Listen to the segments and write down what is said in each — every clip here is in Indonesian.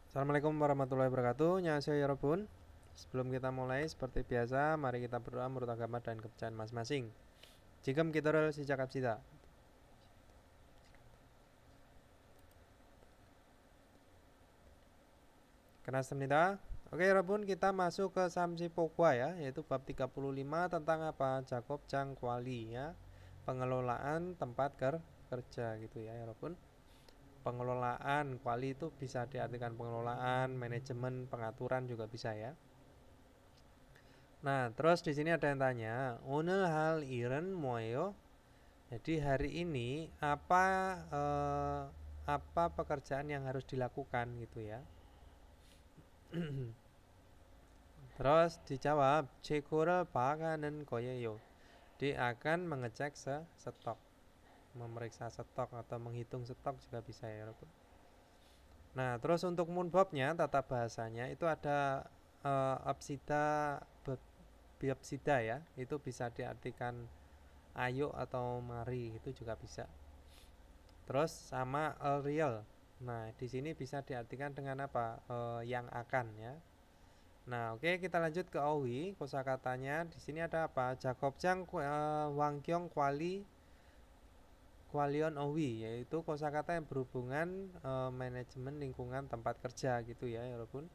Assalamualaikum warahmatullahi wabarakatuh. Annyeonghaseyo 여러분. Sebelum kita mulai, seperti biasa, mari kita berdoa menurut agama dan kepercayaan masing-masing. 지금 기도를 시작합시다. Kenas습니다. Oke, 여러분, kita masuk ke Samsipokwa ya, yaitu bab 35 tentang apa? Jakobjang Kwali ya. Pengelolaan tempat kerja gitu ya, 여러분. Pengelolaan Kwali itu bisa diartikan pengelolaan, manajemen, pengaturan juga bisa ya. Nah, terus di sini ada yang tanya, 오늘 할 일은 뭐예요? Jadi hari ini apa pekerjaan yang harus dilakukan gitu ya. Terus dijawab, 재고를 봐가는 거예요. Dia akan mengecek stok, memeriksa stok atau menghitung stok juga bisa ya, Robun. Nah, terus untuk munbobnya tata bahasanya itu ada absida biopsida ya. Itu bisa diartikan ayo atau mari, itu juga bisa. Terus sama real. Nah, di sini bisa diartikan dengan apa? Yang akan ya. Nah, oke, kita lanjut ke Owi. Kosakatanya di sini ada apa? Jakobjang Wangkyong Kwalion Owi, yaitu kosakata yang berhubungan manajemen lingkungan tempat kerja gitu ya, walaupun.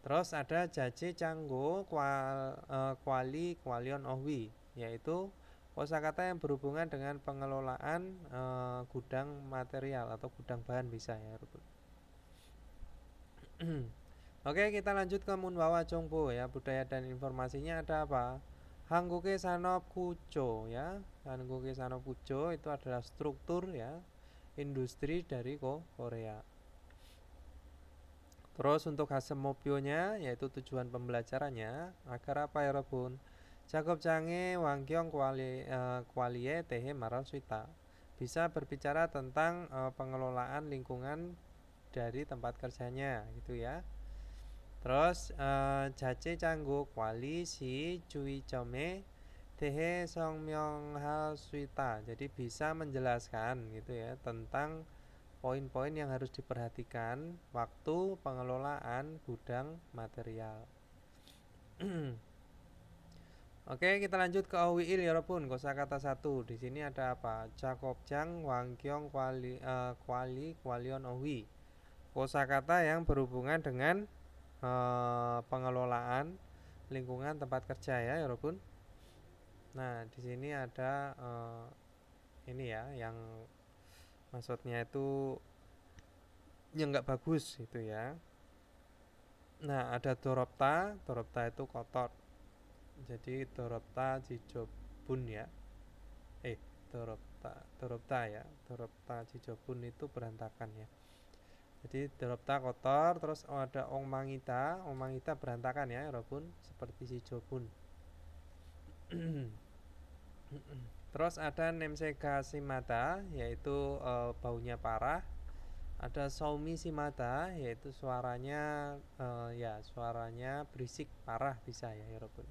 Terus ada Jace Canggo Kwali Kwalion Owi, yaitu kosakata yang berhubungan dengan pengelolaan gudang material atau gudang bahan bisa ya. Oke, kita lanjut ke Munwawa Chongpo ya. Budaya dan informasinya ada apa? Hangguke Sanop Kucho ya. Hangguke Sanop Kucho itu adalah struktur ya industri dari Korea. Terus untuk Hasemopyo-nya yaitu tujuan pembelajarannya agar apa ya Robun? Jakob Jange Wangkyong Kwalie Tehe Maral Suita bisa berbicara tentang pengelolaan lingkungan dari tempat kerjanya gitu ya. Terus Jace Canggu Kwali Si Cui Jome Tehe Songmyonghal Suita. Jadi bisa menjelaskan gitu ya tentang poin-poin yang harus diperhatikan waktu pengelolaan gudang material. Oke, kita lanjut ke OWIL ya Robun. Kosakata 1. Di sini ada apa? Jakobjang Wangkyong Kwalion Owi. Kosakata yang berhubungan dengan pengelolaan lingkungan tempat kerja ya Robun. Nah, di sini ada ini ya yang maksudnya itu yang nggak bagus itu ya. Nah, ada doropta itu kotor. Jadi doropta jijobun ya. Doropta jijobun itu berantakan ya. Jadi doropta kotor, terus ada ong mangita berantakan ya, Robun, seperti si jobun. Terus ada nemsega simata, yaitu baunya parah. Ada Saumi Simata yaitu suaranya suaranya berisik parah bisa ya Robun.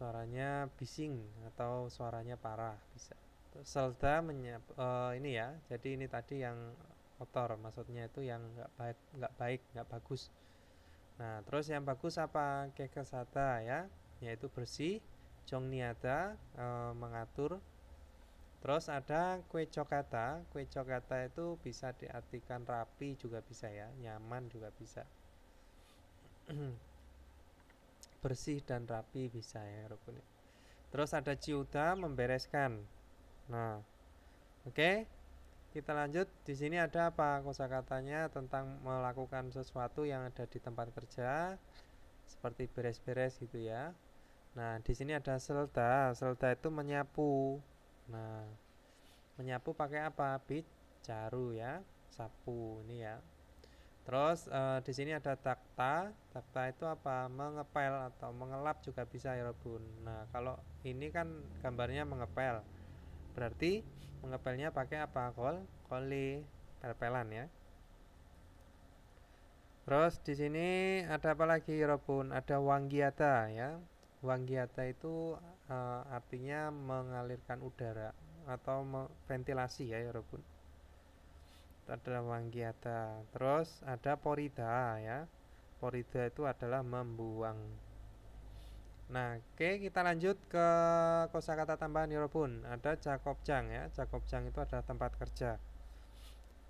Suaranya bising atau suaranya parah bisa. Selda ini ya. Jadi ini tadi yang kotor, maksudnya itu yang nggak bagus. Nah, terus yang bagus apa? Kekesata ya, yaitu bersih. Jongniada mengatur. Terus ada kue cokata. Kue cokata itu bisa diartikan rapi juga bisa ya, nyaman juga bisa. Bersih dan rapi bisa ya, Rukun. Terus ada ciuda membereskan. Nah, oke. Kita lanjut. Di sini ada apa? Kosakatanya tentang melakukan sesuatu yang ada di tempat kerja, seperti beres-beres gitu ya. Nah, di sini ada selda. Selda itu menyapu. Nah, menyapu pakai apa? Bicaru ya, sapu ini ya. Terus di sini ada takta. Takta itu apa? Mengepel atau mengelap juga bisa ya, Bun. Nah, kalau ini kan gambarnya mengepel. Berarti mengepelnya pakai apa? Koli, pel-pelan ya. Terus di sini ada apa lagi, Robun? Ada wanggiata ya. Wanggiata itu artinya mengalirkan udara atau ventilasi ya, Robun. adalah wanggiata. Terus ada porida ya. Porida itu adalah membuang. Nah, oke, kita lanjut ke kosakata tambahan Yorobun. Ada Jakobjang ya. Jakobjang itu adalah tempat kerja.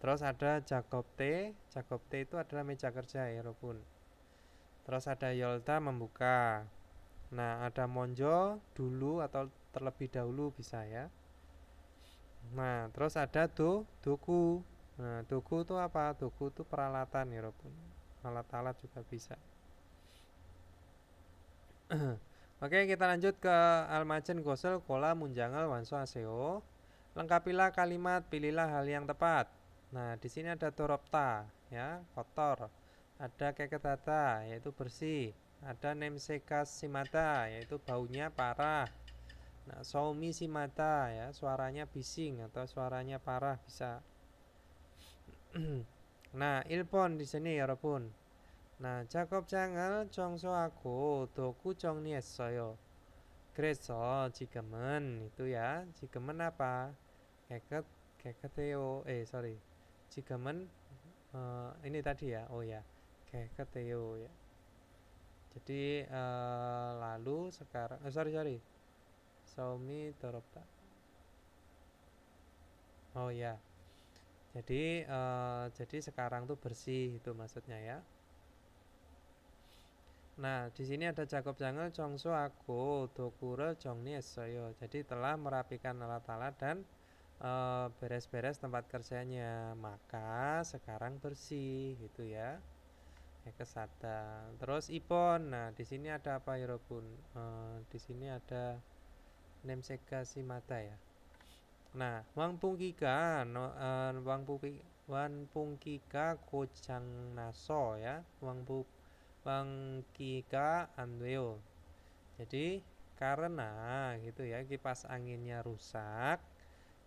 Terus ada Jakobte. Jakobte itu adalah meja kerja Yorobun. Terus ada Yolta membuka. Nah, ada Monjo dulu atau terlebih dahulu bisa ya. Nah, terus ada doku. Nah, doku itu apa? Doku itu peralatan Yorobun. Alat-alat juga bisa. Oke, kita lanjut ke almajen gosel kola munjangal wanso aseo. Lengkapilah kalimat, pilihlah hal yang tepat. Nah, di sini ada toropta, ya, kotor. Ada keketata, yaitu bersih. Ada nemseka simata, yaitu baunya parah. Nah, soumi simata, ya, suaranya bising atau suaranya parah bisa. Nah, ilpon di sini ya, Robun. Nah, 작업장을 청소하고 도구 정리했어요. 그래서 지금은 itu ya, 지금은 apa? 깨끗해요. Sorry. 지금은 ini tadi ya. Oh ya, 깨끗해요 ya. Jadi lalu sekarang sorry. Xiaomi dorobta. Oh ya. Jadi sekarang tuh bersih itu maksudnya ya. Nah, di sini ada Jakob Jangel Jongso aku Dokure Jongniessoyo. Jadi telah merapikan alat-alat dan beres-beres tempat kerjanya. Maka sekarang bersih gitu ya. Kesada. Terus Ipon. Nah, di sini ada apa ya Robun? Di sini ada Nemseka Simata ya. Nah, Wang Pungkika Wan Pungkika Kojang Naso ya. Kika Anweo. Jadi karena gitu ya kipas anginnya rusak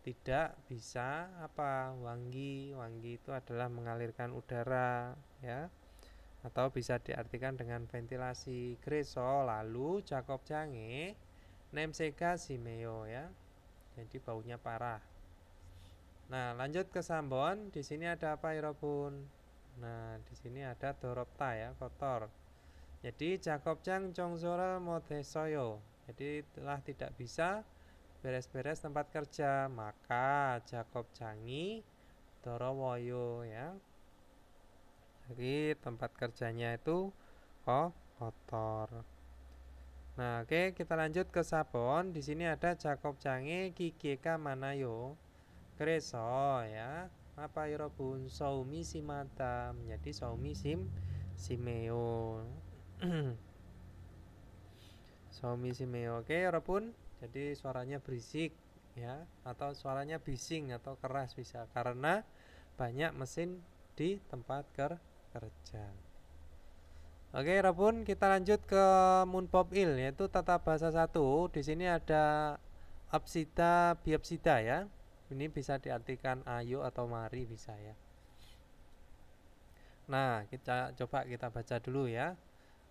tidak bisa apa wangi itu adalah mengalirkan udara ya atau bisa diartikan dengan ventilasi. Greso lalu Jakob Jange Nemseka Simeo ya. Jadi baunya parah. Nah, lanjut ke Sambon. Di sini ada apa Irobun? Nah, di sini ada doropta ya, kotor. Jadi Jakob Jang Jongsora Modesoyo. Jadi telah tidak bisa beres-beres tempat kerja, maka Jakob Jangi Dorowoyo ya. Jadi tempat kerjanya itu kotor. Nah, oke, kita lanjut ke Sabon. Di sini ada Jakob Jangi Kikeka Manayo. Kreso ya. Apa Yorobun Saumi Simata menjadi Saumi Simeo. Saumi Simeo. Oke, Yorobun. Jadi suaranya berisik ya atau suaranya bising atau keras bisa karena banyak mesin di tempat kerja. Oke, Robun, kita lanjut ke Munpopil yaitu tata bahasa 1. Di sini ada absida biabsida ya. Ini bisa diartikan ayo atau mari bisa ya. Nah, kita baca dulu ya.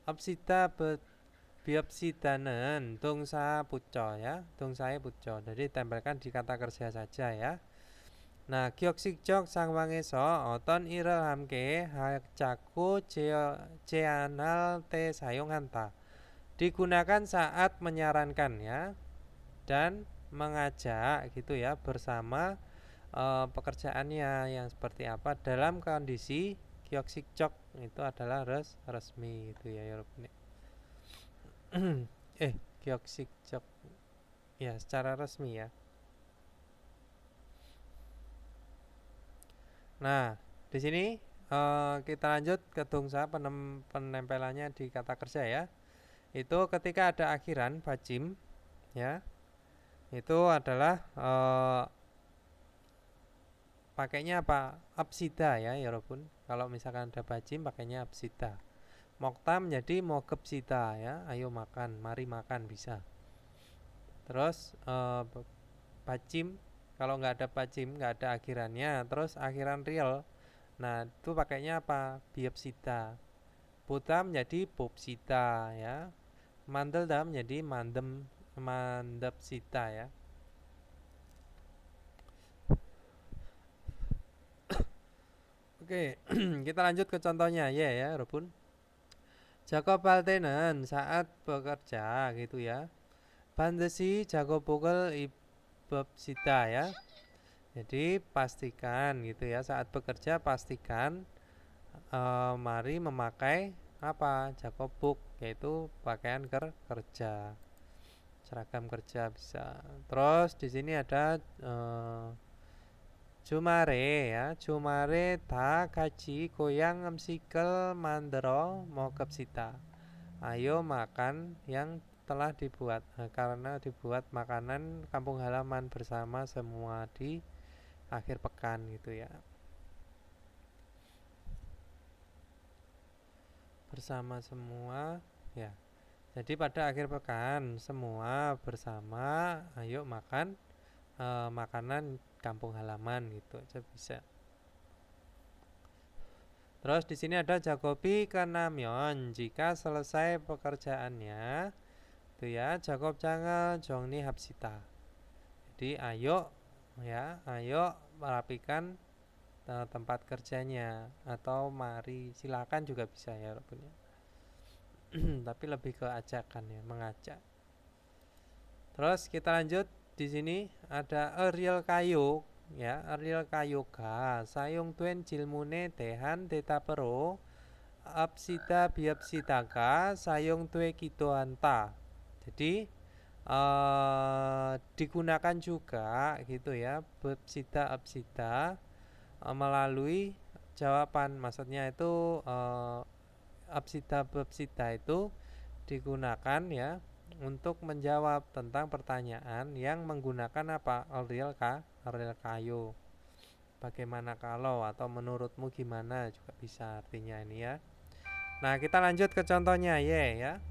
Absida biabsidanen dongsa puco ya. Dongsae puco. Jadi tempelkan di kata kerja saja ya. Nah, 기억식적 상황에서 어떤 일을 함께 자꾸 제안할 때 사용한다. Digunakan saat menyarankan ya dan mengajak gitu ya bersama pekerjaannya yang seperti apa dalam kondisi 기억식적 itu adalah resmi itu ya 여러분. 기억식적 ya secara resmi ya. Nah, di sini kita lanjut ke dongsa penempelannya di kata kerja ya. Itu ketika ada akhiran bajim ya. Itu adalah pakainya apa? Absida ya, Yorobun. Kalau misalkan ada bajim pakainya absida. Moktam jadi mogepsida ya. Ayo makan, mari makan bisa. Terus bajim kalau nggak ada bajim, nggak ada akhirannya, terus akhiran real. Nah, itu pakainya apa? Biopsida. Putam menjadi popsida ya. Mandeldam menjadi mandepsida ya. Oke, kita lanjut ke contohnya ya, Robun. Jakob 발대는 saat bekerja gitu ya. 반드시 작업복을 입읍시다 ya. Jadi pastikan gitu ya, saat bekerja pastikan mari memakai apa? Jakobuk, yaitu pakaian kerja. Seragam kerja bisa. Terus di sini ada 주말에 ya, 주말에 다 같이 고향 음식을 만들어 먹읍시다. Ayo makan yang telah dibuat karena dibuat makanan kampung halaman bersama semua di akhir pekan gitu ya. Bersama semua ya. Jadi pada akhir pekan semua bersama ayo makan makanan kampung halaman gitu aja bisa. Terus di sini ada Jakobi Kanamyon jika selesai pekerjaannya itu ya Jakob jangan jongni hapsita. Jadi ayo ya, ayo merapikan tempat kerjanya atau mari silakan juga bisa ya punya. Tapi lebih ke ajakan ya, mengajak. Terus kita lanjut di sini ada Ariel kayu ya, Ariel kayo가 사용된 질문에 대한 대답으로 apsida biapsida가 사용되기도 한다. Jadi digunakan juga gitu ya, bapsida apsida melalui jawaban, maksudnya itu apsida bapsida itu digunakan ya untuk menjawab tentang pertanyaan yang menggunakan apa? Real kayu. Bagaimana kalau atau menurutmu gimana juga bisa artinya ini ya. Nah, kita lanjut ke contohnya ya.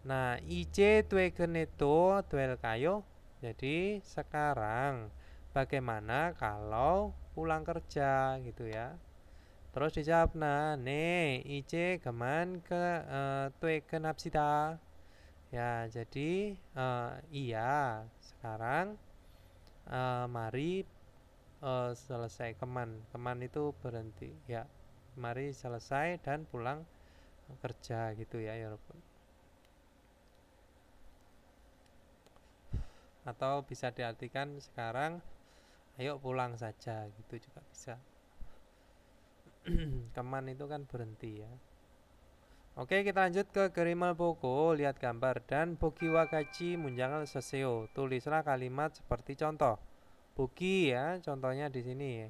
Nah, ice twegeneto duel kayu. Jadi sekarang bagaimana kalau pulang kerja gitu ya. Terus dijawab nah, 네 이제 그만 퇴근합시다. Ya, jadi iya, sekarang mari selesai keman. Keman itu berhenti, ya. Mari selesai dan pulang kerja gitu ya, Robun. Atau bisa diartikan sekarang ayo pulang saja gitu juga bisa. Keman itu kan berhenti ya. Oke, kita lanjut ke Gerimal Boko. Lihat gambar dan Bogi Wagachi Munjangal Seseo. Tulislah kalimat seperti contoh. Bogi ya, contohnya di sini.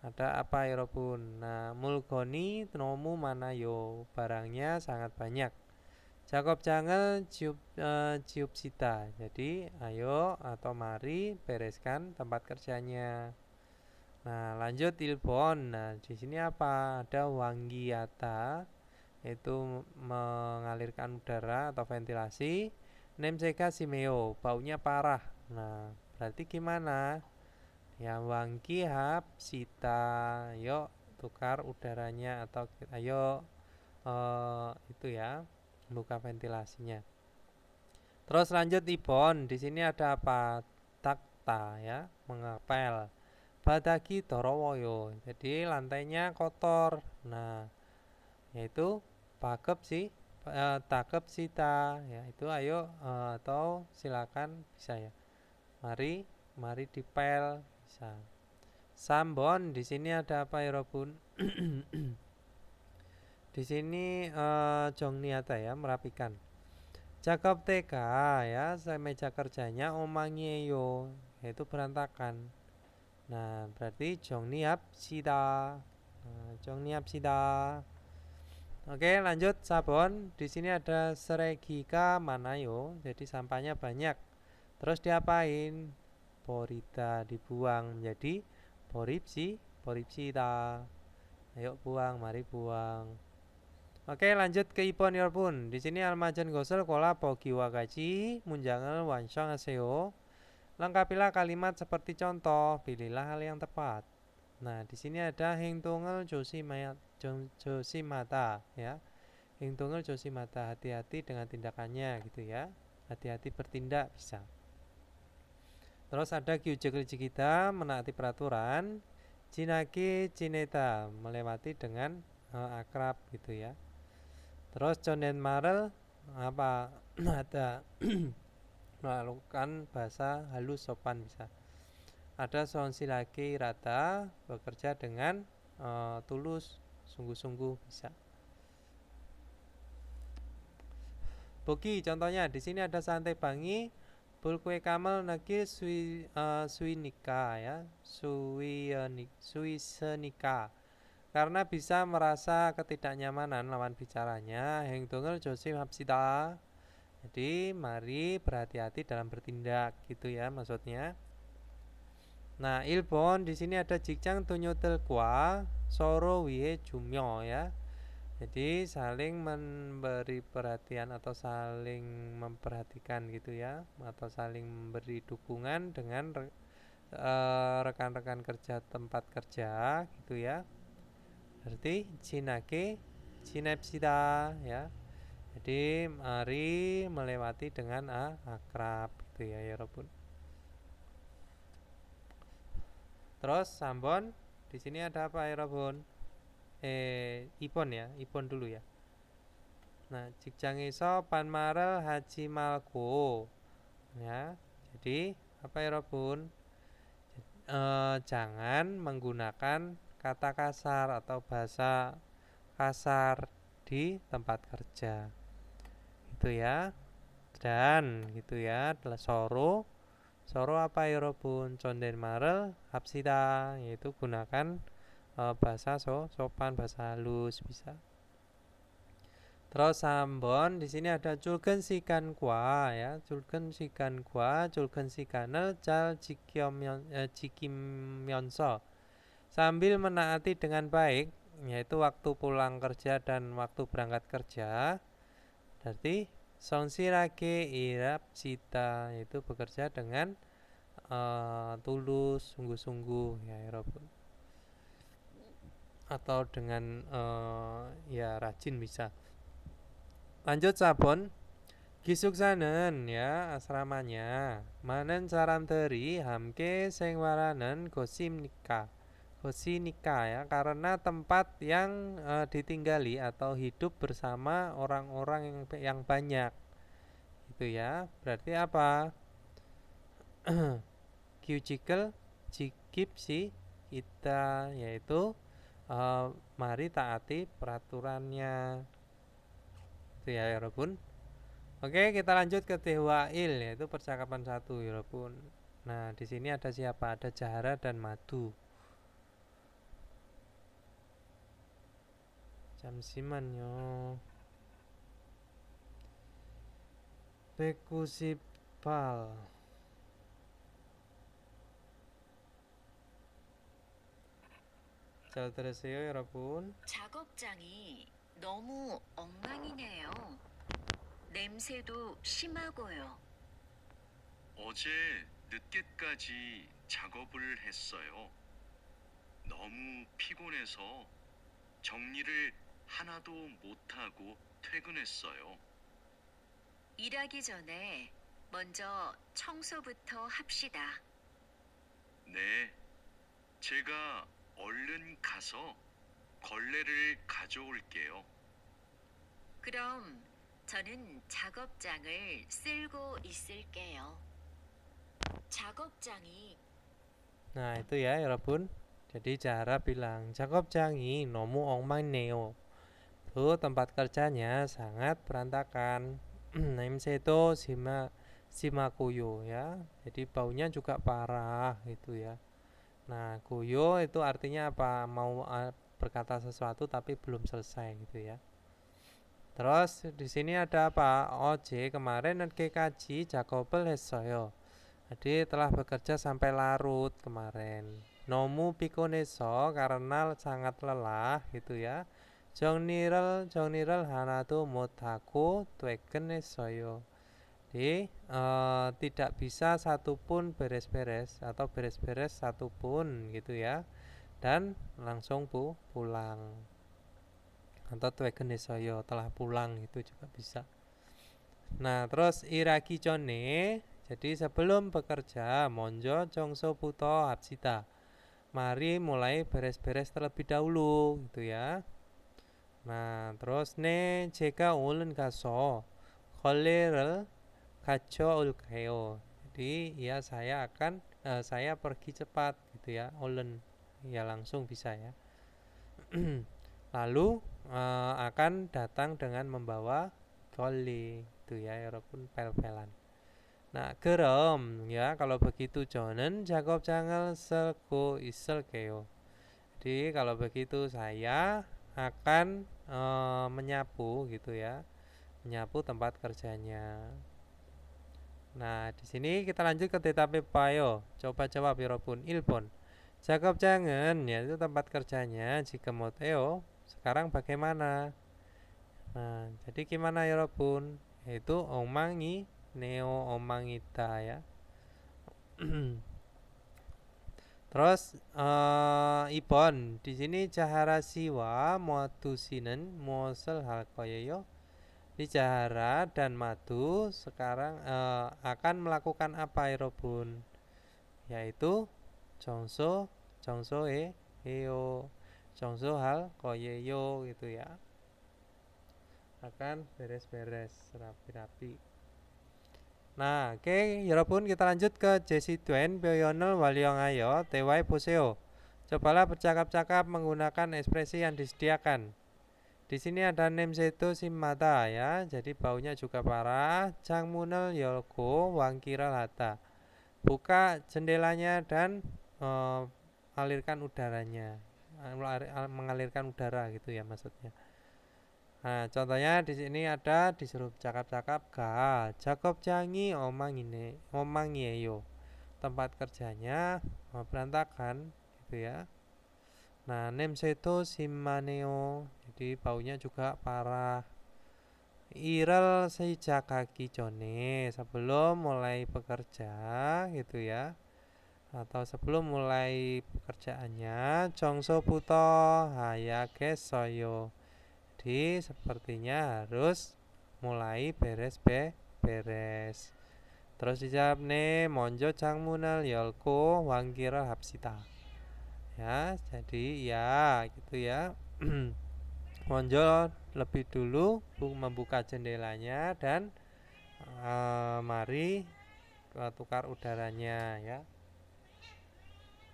Ada apa ya Robun? Nah, mulgoni nomu manayo. Barangnya sangat banyak. Jakob jangan ciup sita. Jadi, ayo atau mari bereskan tempat kerjanya. Nah, lanjut Ilbon. Nah, di sini apa? Ada Wanggiata, yaitu mengalirkan udara atau ventilasi. Nemseka simeo, baunya parah. Nah, berarti gimana? Ya, wangki hap sita. Yuk tukar udaranya atau ayo itu ya, buka ventilasinya. Terus lanjut Ibon. Di sini ada apa? Takta ya, mengepel. Badagi torowoyo. Jadi lantainya kotor. Nah, yaitu pakep sih takep sita ya itu ayo atau silakan bisa ya mari dipel bisa. Sambon di sini ada apa ya Robun? Di sini jongniata ya, merapikan. Jakob TK ya, meja kerjanya omangieyo, yaitu berantakan. Nah, berarti jongniap sida. Jongniap sida. Oke, lanjut sabon. Di sini ada seregika manayo, jadi sampahnya banyak. Terus diapain? Porita dibuang menjadi poripsita. Ayo buang, mari buang. Oke, lanjut ke ipon yorpun. Di sini almajan gosel kola pogi wagaji munjangal wansyong aseo. Lengkapilah kalimat seperti contoh. Pilihlah hal yang tepat. Nah, di sini ada hingtungel josimata ya. Hingtungel josimata, hati-hati dengan tindakannya gitu ya. Hati-hati bertindak bisa. Terus ada kita menaati peraturan. Jinaki Cineta, melewati dengan akrab gitu ya. Terus Conden Marel apa ada melakukan bahasa halus sopan bisa. Ada Sonsi lagi Rata, bekerja dengan tulus, sungguh-sungguh bisa. Bogi contohnya di sini ada santai bangi, bulkue kamel nagi suinika ya, suisenika. Karena bisa merasa ketidaknyamanan lawan bicaranya, heng dongel Joseph hapsita. Jadi mari berhati-hati dalam bertindak gitu ya maksudnya. Nah, ilbon di sini ada jikjang tunyotel kwa soro wihe jumyo ya. Jadi saling memberi perhatian atau saling memperhatikan gitu ya, atau saling memberi dukungan dengan rekan-rekan kerja tempat kerja gitu ya. Berarti jinake jinepsida ya. Jadi mari melewati dengan akrab gitu ya Robun. Terus sambon di sini ada apa ya Robun? Ipon ya, Ipon dulu ya. Nah, jikjang iso panmarel haji malko ya. Jadi apa ya Robun? Jangan menggunakan kata kasar atau bahasa kasar di tempat kerja gitu ya. Dan gitu ya adalah soro apa ya Robun? Conden marel hapsida, yaitu gunakan bahasa sopan, bahasa halus bisa. Terus sambon di sini ada culken sikan kwa ya, culken sikan kwa, culken sikanel cal jikimyonso. Sambil menaati dengan baik, yaitu waktu pulang kerja dan waktu berangkat kerja. Berarti sonsirake irap cita, yaitu bekerja dengan tulus, sungguh-sungguh ya Robun. Atau dengan ya rajin bisa. Lanjut sabon. Gisuksanen ya asramanya. Manen saramteri hamke sengwaranen gosimnika. Gosinika ya, karena tempat yang ditinggali atau hidup bersama orang-orang yang banyak. Itu ya. Berarti apa? Cucicle cikip si kita, yaitu mari taati peraturannya. Itu ya Robun. Oke, kita lanjut ke Dewail, yaitu percakapan 1 ya Robun. Nah, di sini ada siapa? Ada Jahara dan Madu. 잠시만요. 베쿠시팔. 잘 들으세요, 여러분? 작업장이 너무 엉망이네요. 냄새도 심하고요. 어제 늦게까지 작업을 했어요. 너무 피곤해서 정리를 하나도 못하고 퇴근했어요. 일하기 전에 먼저 청소부터 합시다. 네, 제가 얼른 가서 걸레를 가져올게요. 그럼 저는 작업장을 쓸고 있을게요. 작업장이 Nah, itu ya, 여러분. Jadi Jahara bilang, 작업장이 너무 엉망이네요. Tuh, tempat kerjanya sangat berantakan. 냄새도 simakuyo ya. Jadi baunya juga parah gitu ya. Nah, kuyo itu artinya apa? Mau berkata sesuatu tapi belum selesai gitu ya. Terus di sini ada apa? Oje kemarin GKJ 작업을 했어요. Jadi telah bekerja sampai larut kemarin. Nomu pikoneso karena sangat lelah gitu ya. 정리를 하나도 못하고 퇴근했어요. Jadi tidak bisa satupun beres-beres atau beres-beres satupun gitu ya. Dan langsung pulang. Atau 퇴근했어요, telah pulang itu juga bisa. Nah, terus iraki jone. Jadi sebelum bekerja, monjo jongsobuto hapsita. mari mulai beres-beres terlebih dahulu gitu ya. Nah, terus 네 제가 얼른 가서 걸레를 가져올게요. Jadi ya saya pergi cepat gitu ya. 얼른 ya langsung bisa ya. Lalu akan datang dengan membawa 걸레 itu ya, 여러분 pel-pelan. Nah, 그럼 ya kalau begitu 저는 작업장을 쓸고 있을게요. Jadi kalau begitu saya akan menyapu gitu ya, menyapu tempat kerjanya. Nah, di sini kita lanjut ke 대답해 봐요. coba jawab 여러분. 1번. 작업장은 yaitu tempat kerjanya. 지금 어때요? sekarang bagaimana? Nah, jadi gimana 여러분? Yaitu 엉망이 네오 엉망이다 ya. Terus 2번. di sini 자하라 씨와 모두 씨는 무엇을 할 거예요? Di Jahara dan Madu sekarang akan melakukan apa 여러분? Yaitu 정소 해요. 정소할 거예요 gitu ya. Akan beres-beres rapi-rapi. Nah, oke, 여러분 kita lanjut ke Jesse Twain 표현을 활용하여 대화해 보세요. Cobalah bercakap-cakap menggunakan ekspresi yang disediakan. Di sini ada 냄새도 심하다 ya, jadi baunya juga parah. 창문을 열고 환기를 하다. Buka jendelanya dan alirkan udaranya, mengalirkan udara gitu ya maksudnya. Nah, contohnya di sini ada disuruh cakap-cakap 가 작업장이 엉망이에요. Tempat kerjanya berantakan gitu ya. Nah, 냄새도 심하네요. Jadi baunya juga parah. 일을 시작하기 전에 sebelum mulai bekerja gitu ya. Atau sebelum mulai pekerjaannya 정서부터 해야겠어요. Jadi sepertinya harus mulai beres. Terus dijawab 네 먼저 창문을 열고 환기를 합시다. Ya, jadi ya gitu ya. Monjol lebih dulu membuka jendelanya dan mari tukar udaranya ya.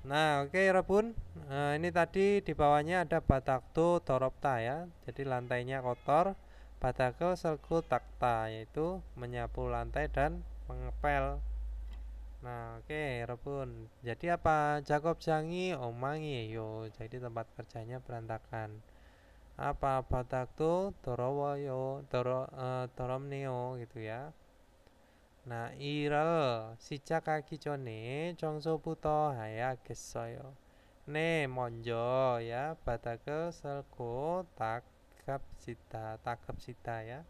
Nah, oke 여러분. Ini tadi di bawahnya ada bataktu doropta ya. Jadi lantainya kotor. Batakul selku takta yaitu menyapu lantai dan mengepel. Nah, oke 여러분. Jadi apa? 작업장이 엉망이에요. Jadi tempat kerjanya berantakan. Apa? 바닥도 더러워요. 더럽네요 gitu ya. Nah, 일을 시작하기 전에 청소부터 해야겠어요. 네, 먼저 ya 바닥을 쓸고 닦읍시다 ya.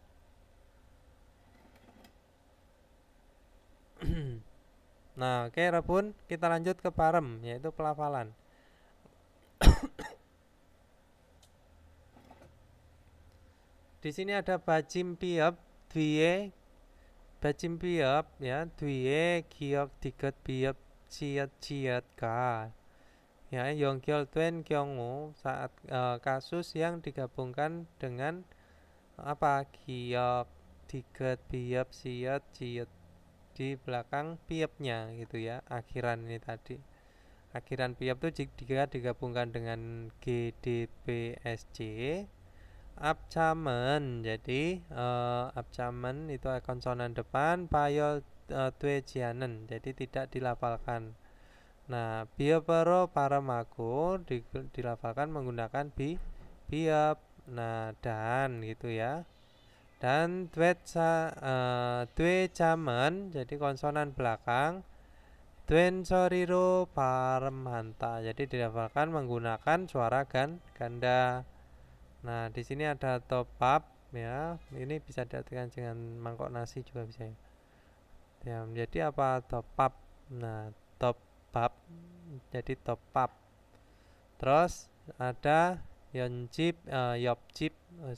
Nah, oke 여러분, kita lanjut ke parem, yaitu pelafalan. Di sini ada bajim piep, 뒤에 bajim piep ya, 뒤에 기억 디귿 piep ciat ka. Ya, 연결된 경우 saat kasus yang digabungkan dengan apa? Giok, diget, piep, ciat di belakang piepnya gitu ya. Akhiran ini tadi. Akhiran piep itu jika digabungkan dengan GDPSC. Abcamen, jadi abcamen itu konsonan depan, payol twejianen, jadi tidak dilafalkan. Nah, biopero paramaku dilafalkan menggunakan biop. Nah, dan gitu ya. Dan twejamen, jadi konsonan belakang. Twen soriro paremhanta, jadi dilafalkan menggunakan suara ganda. Nah, di sini ada top up ya. Ini bisa diartikan dengan mangkok nasi juga bisa ya. Ya, menjadi apa? Top up. Nah, top up jadi top up. Terus ada yopjip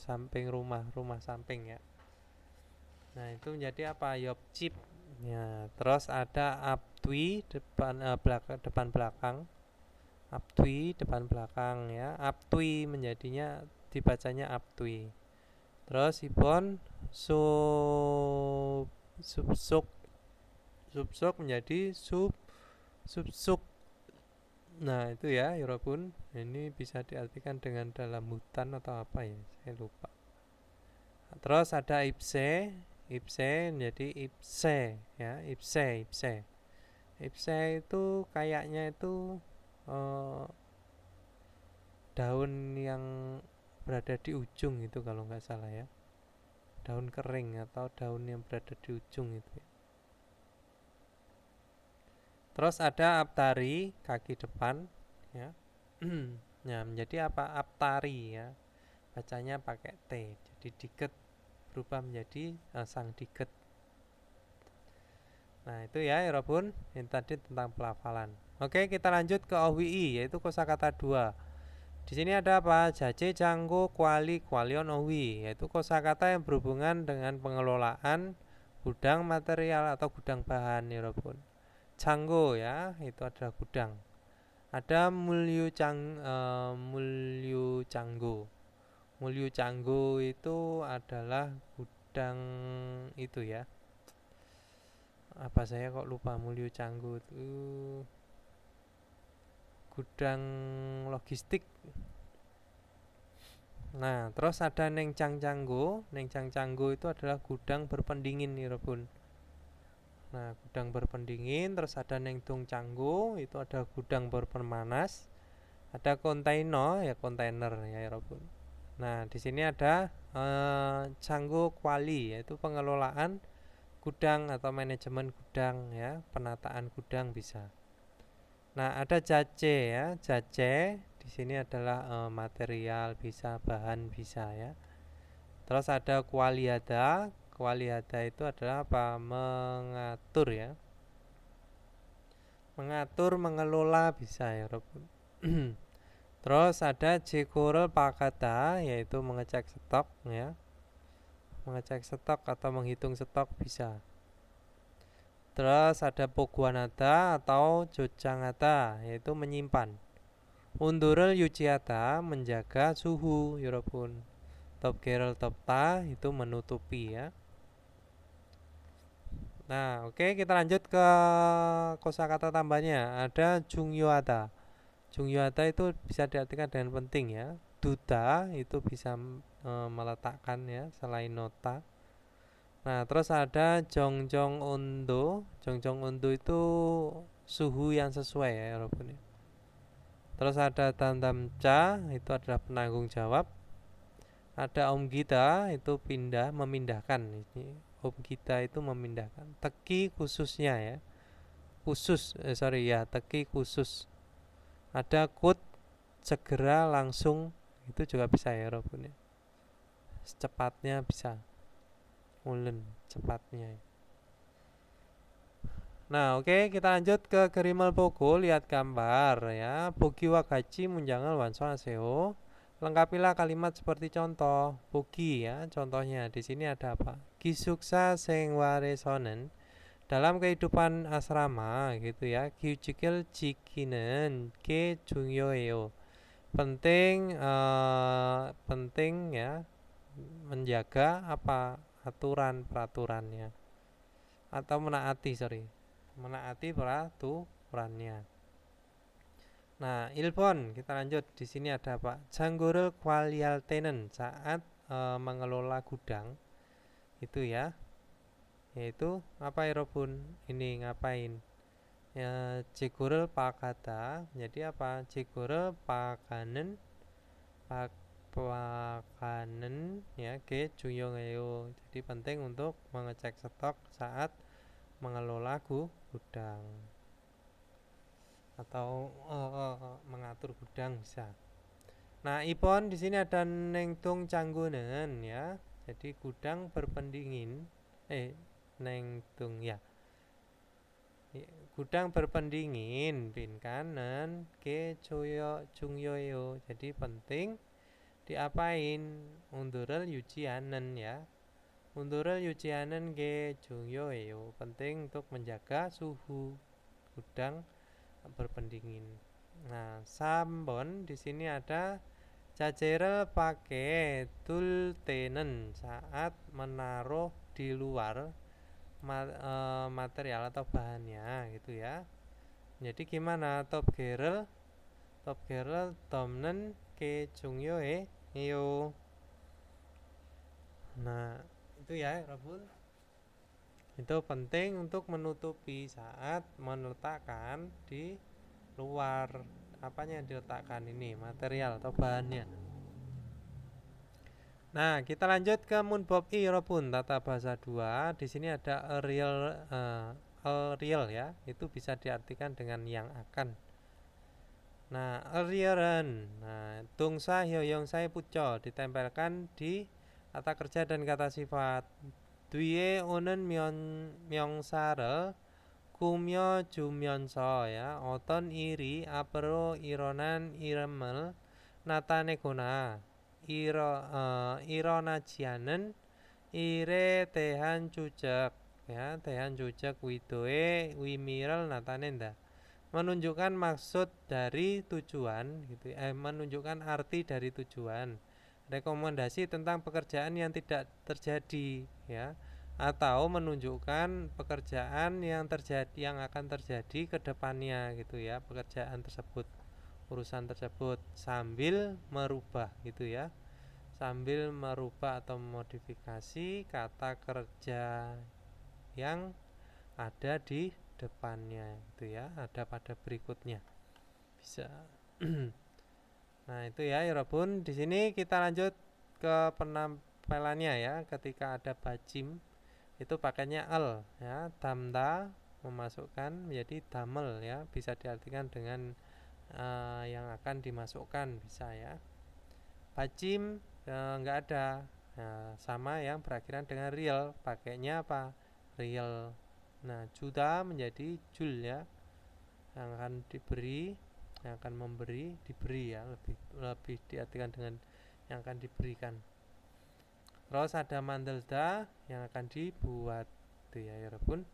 samping rumah samping ya. Nah, itu menjadi apa? Yopjip. Ya, terus ada aptui depan belakang. Aptui depan belakang ya. Aptui menjadinya dibacanya aptui. Terus ipon subsuk subsuk menjadi subsuk. Nah, itu ya, Yorobun. Ini bisa diartikan dengan dalam hutan atau apa ya? Saya lupa. Terus ada ipse, ipse menjadi ipse ya, ipse. Ipse itu kayaknya itu eh, daun yang berada di ujung itu kalau nggak salah ya. Daun kering atau daun yang berada di ujung itu ya. Terus ada aptari, kaki depan ya. Nah, menjadi apa? Aptari ya. Bacanya pakai T. Jadi diket berubah menjadi sang diket. Nah, itu ya Yorobun, ini tadi tentang pelafalan. Oke, kita lanjut ke OWI yaitu kosakata 2. Di sini ada apa? Jace, janggo, kuali, kualion, owi, yaitu kosakata yang berhubungan dengan pengelolaan gudang material atau gudang bahan Yorobun. Janggo ya, itu adalah gudang. Ada mulyu canggo. Mulyu canggo itu adalah gudang itu ya. Apa saya kok lupa Mulyu Canggu itu gudang logistik. Nah, terus ada Nengcang Canggu. Nengcang Canggu itu adalah gudang berpendingin nih, Rebun. Nah, gudang berpendingin. Terus ada Nengtung Canggu, itu ada gudang berpemanas. Ada kontainer ya, kontainer ya, Rebun. Nah, di sini ada Canggu Kuali, yaitu pengelolaan gudang atau manajemen gudang ya, penataan gudang bisa. Nah, ada jace ya. Jace di sini adalah material bisa, bahan bisa ya. Terus ada kualiada. Kualiada itu adalah apa? Mengatur ya. Mengatur, mengelola bisa ya, Rob. Terus ada jekurel pakata yaitu mengecek stok ya. Mengecek stok atau menghitung stok bisa. Terus ada poguanata atau jojangata yaitu menyimpan. Undurel yuciata menjaga suhu Yorobun. Top gerel topta itu menutupi ya. Nah, oke, kita lanjut ke kosakata tambahnya. Ada jungyoata. Jungyoata itu bisa diartikan dengan penting ya. Duta itu bisa meletakkan ya selain nota. Nah, terus ada jongjong undo. Jongjong undo itu suhu yang sesuai ya, Yorobun ya. Terus ada Damdamca, itu adalah penanggung jawab. Ada Om Gita, itu pindah, memindahkan. Ini Om Gita itu memindahkan. Teki khususnya ya. Teki khusus. Ada Kut, segera, langsung, itu juga bisa ya, Robun ya. Secepatnya bisa. Ulen, cepatnya. Nah, oke, kita lanjut ke Gerimal Pogo, lihat gambar ya. Bogi wagachi munjangal wanso aseo. Lengkapilah kalimat seperti contoh. Bogi ya, contohnya di sini ada apa? Gisuksa sengware sonen. Dalam kehidupan asrama gitu ya. Kyujikil jikinen ke jungyoeo. Penting ya menjaga apa? Aturan peraturannya atau menaati peraturannya. Nah, Ilpon kita lanjut. Di sini ada apa? Janggurel kwalialtenen saat mengelola gudang itu ya, yaitu apa ya Robun? Ini ngapain? Ya, jegurel pakata. Jadi apa? Jegurel pakanen pakanen ya ke juyongeyo. Jadi penting untuk mengecek stok saat mengelola gudang atau mengatur gudang bisa. Nah, Ipon di sini ada nengtung canggunen ya. Jadi gudang berpendingin nengtung ya. Gudang berpendingin pin kanan ke jungyoyo. Jadi penting diapain? Undurel yucianen ya. Undurel yucianen ke jungyoyo. Penting untuk menjaga suhu gudang berpendingin. Nah, sambon di sini ada jajere pakai tultenen saat menaruh di luar material atau bahannya gitu ya. Jadi gimana top gerel domnen ke jungyoe iyo. Nah, itu ya, Rabun. Itu penting untuk menutupi saat meletakkan di luar apanya yang diletakkan ini material atau bahannya. Nah, kita lanjut ke munbob i Robun tata bahasa 2. Di sini ada a real ya. Itu bisa diartikan dengan yang akan. Nah, a realan. Nah, tungsa hyoyong sai puco ditempelkan di kata kerja dan kata sifat. Duye onen myongsare kumyo jumyonso ya. Oton iri apero ironan iremel natane guna. Ironajianen ire tehan cucek ya, tehan cucek widoe wimiral natanenda, menunjukkan maksud dari tujuan gitu menunjukkan arti dari tujuan, rekomendasi tentang pekerjaan yang tidak terjadi ya, atau menunjukkan pekerjaan yang akan terjadi ke depannya gitu ya, pekerjaan tersebut, urusan tersebut sambil merubah gitu ya, sambil merubah atau memodifikasi kata kerja yang ada di depannya itu ya, ada pada berikutnya bisa. Nah, itu ya Yorobun. Di sini kita lanjut ke penampilannya ya. Ketika ada bajim itu pakainya el ya, damda memasukkan menjadi damel ya, bisa diartikan dengan yang akan dimasukkan bisa ya. Bajim enggak ada. Nah, sama yang berakhiran dengan real, pakainya apa? Real. Nah, juta menjadi jul ya, yang akan diberi, yang akan memberi, diberi ya, lebih diartikan dengan yang akan diberikan. Terus ada mandelda yang akan dibuat itu ya, Yorobun.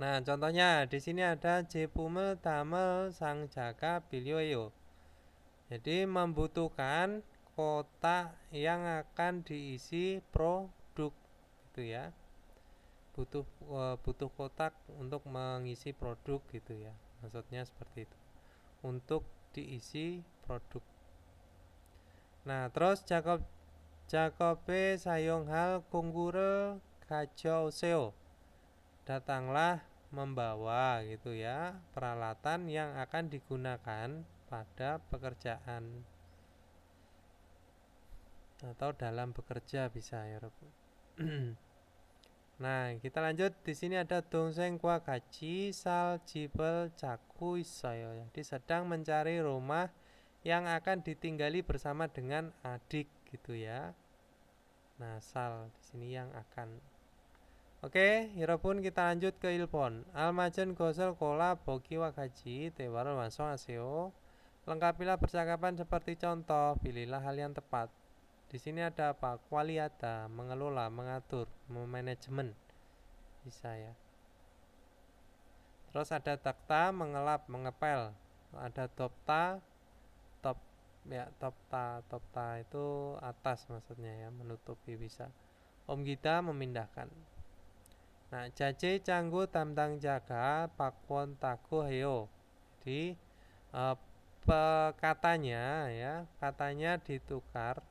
Nah, contohnya di sini ada jepume damel sang jaka bilioyo. Jadi membutuhkan kotak yang akan diisi produk gitu ya. Butuh kotak untuk mengisi produk gitu ya. Maksudnya seperti itu. Untuk diisi produk. Nah, terus Jakobe Sayonghal Kungure Kajoseo. Datanglah membawa gitu ya, peralatan yang akan digunakan pada pekerjaan atau dalam bekerja bisa ya Rob. Nah, kita lanjut. Di sini ada dongseng kwa gaji sal jibel caku isoyo. Jadi sedang mencari rumah yang akan ditinggali bersama dengan adik gitu ya. Nah, sal di sini yang akan. Oke, Hirobun kita lanjut ke Ilpon. Almajen gosel kola boki wakaji tewar masuk aseo. Lengkapilah percakapan seperti contoh, pilihlah hal yang tepat. Di sini ada apa? Kualiata, mengelola, mengatur, memanajemen. Bisa ya. Terus ada takta, mengelap, mengepel. Ada topta, top ya, topta itu atas maksudnya ya, menutupi bisa. Om kita memindahkan. Nah, jaje canggu tamtang jaga pakwon taku heo. Jadi katanya ya, katanya ditukar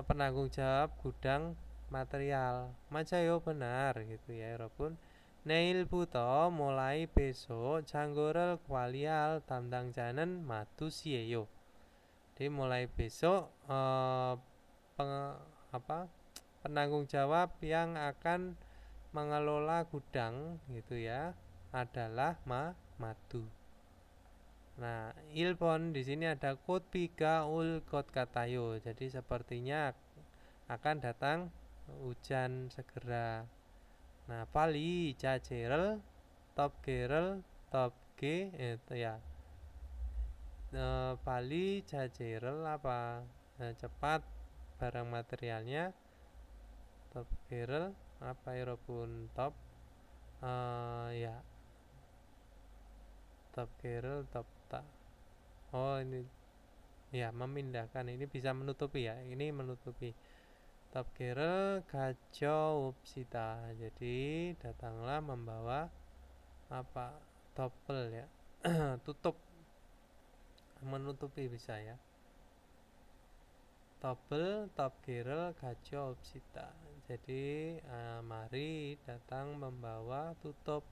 penanggung jawab gudang material. Macayo benar gitu ya Robun. Neil buto mulai besok canggorel kualial tamtang janen matu sieyo. Jadi mulai besok penanggung jawab yang akan mengelola gudang gitu ya adalah madu. Nah, ilpon di sini ada kot piga ul kot katayo. Jadi sepertinya akan datang hujan segera. Nah, pali jajerel top gerel top g itu ya. Pali jajerel apa? Nah, cepat barang materialnya top gerel apa ya pun top ya tabkirul tabta. Oh ini ya memindahkan, ini bisa menutupi ya, ini menutupi. Tabkirul gajo upsita, jadi datanglah membawa apa, topel ya, tutup, menutupi bisa ya. Topel tabkirul gajo upsita, jadi mari datang membawa tutup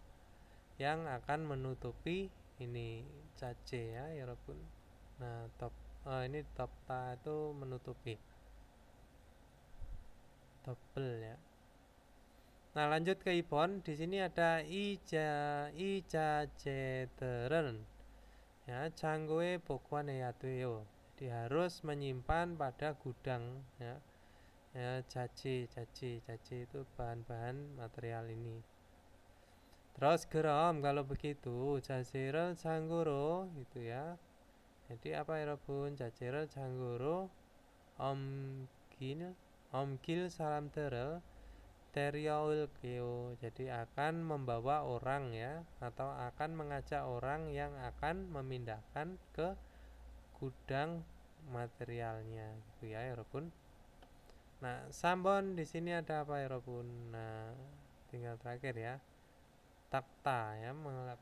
yang akan menutupi ini cace ya Rabun. Nah ini topta itu menutupi, topel ya. Nah lanjut ke ibon, di sini ada ijajeteren ya, canggoe bokuan yatuyo, jadi harus menyimpan pada gudang ya. Ya caci itu bahan-bahan material ini. Terus geram kalau begitu jajero canggoro gitu ya. Jadi apa ya Rabun, jajero canggoro omgil salam tere teriaul keo, jadi akan membawa orang ya, atau akan mengajak orang yang akan memindahkan ke gudang materialnya gitu ya Rabun. Nah sambon di sini ada apa ya Rabun? Nah tinggal terakhir ya, takta ya, mengelap.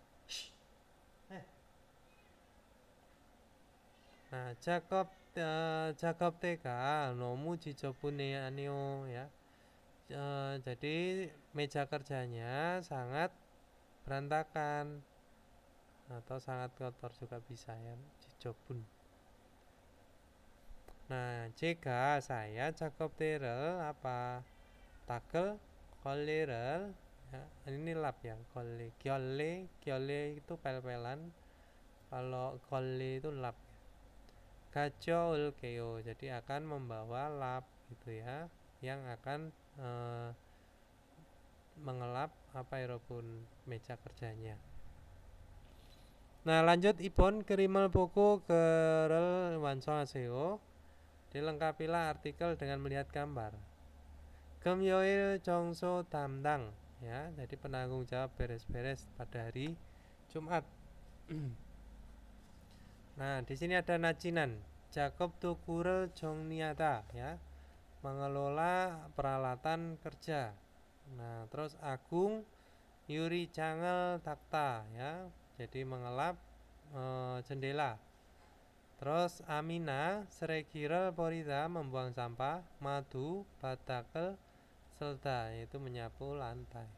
Nah Jacob teka nomu jijobune anio ya. Jadi meja kerjanya sangat berantakan atau sangat kotor juga bisa ya, jijobun. Nah jika saya Jacob terel apa, takel kolerel ya, ini lap ya, giole itu pel-pelan, kalau kole itu lap ya. Gajol keo, jadi akan membawa lap gitu ya, yang akan mengelap apa ya Robun, meja kerjanya. Nah lanjut ibon kerimel buku kerel wanso aseo, dilengkapilah artikel dengan melihat gambar. Gemyoil jongso damdang ya, jadi penanggung jawab beres-beres pada hari Jumat. Nah di sini ada nacinan Jacob tukure jongniata ya, mengelola peralatan kerja. Nah terus Agung Yuri Cangel Takta ya, jadi mengelap jendela. Terus Amina Seregirel Porida membuang sampah. Madu Batakel Selda, yaitu menyapu lantai.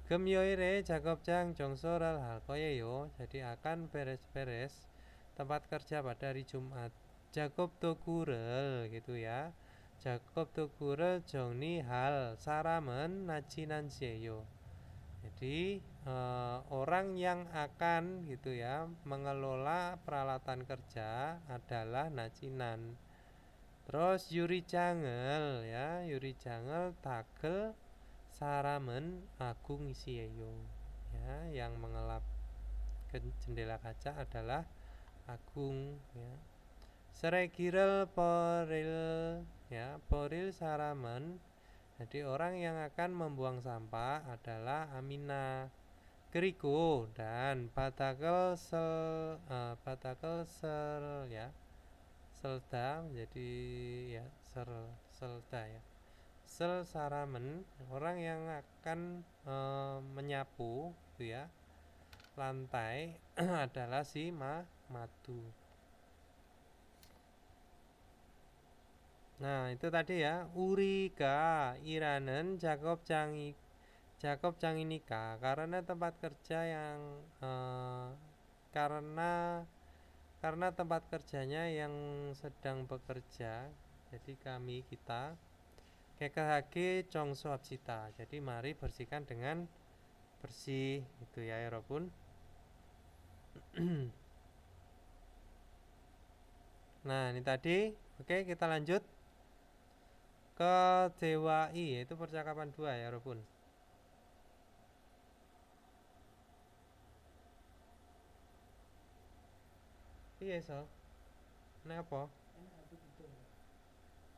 Gemyoire Jacob Jang Jongsoral Halkoyeyo, jadi akan beres-beres tempat kerja pada hari Jumat. Jacob Tokurel gitu ya, Jacob Tokurel Jongni Hal Saramen Nacinan Seyo, jadi orang yang akan gitu ya mengelola peralatan kerja adalah nacinan. Terus Yuri Jangel ya, Yuri Jangel tagel saramen agung isieyo ya, yang mengelap jendela kaca adalah Agung ya. Seregirel poril ya, poril saramen, jadi orang yang akan membuang sampah adalah Amina. Keriko dan Batakel sel ya, selda menjadi ya selda ya. Sel saramen, orang yang akan menyapu gitu ya lantai adalah si madu. Nah itu tadi ya, Urika Iranen Jacob Janginika, karena tempat kerja yang karena tempat kerjanya yang sedang bekerja, jadi kita KKHG Chongso Absita, jadi mari bersihkan dengan bersih itu ya Robun. Nah ini tadi, oke kita lanjut ke Dewa I, yaitu percakapan 2 ya Robun. Iya so, ini apa?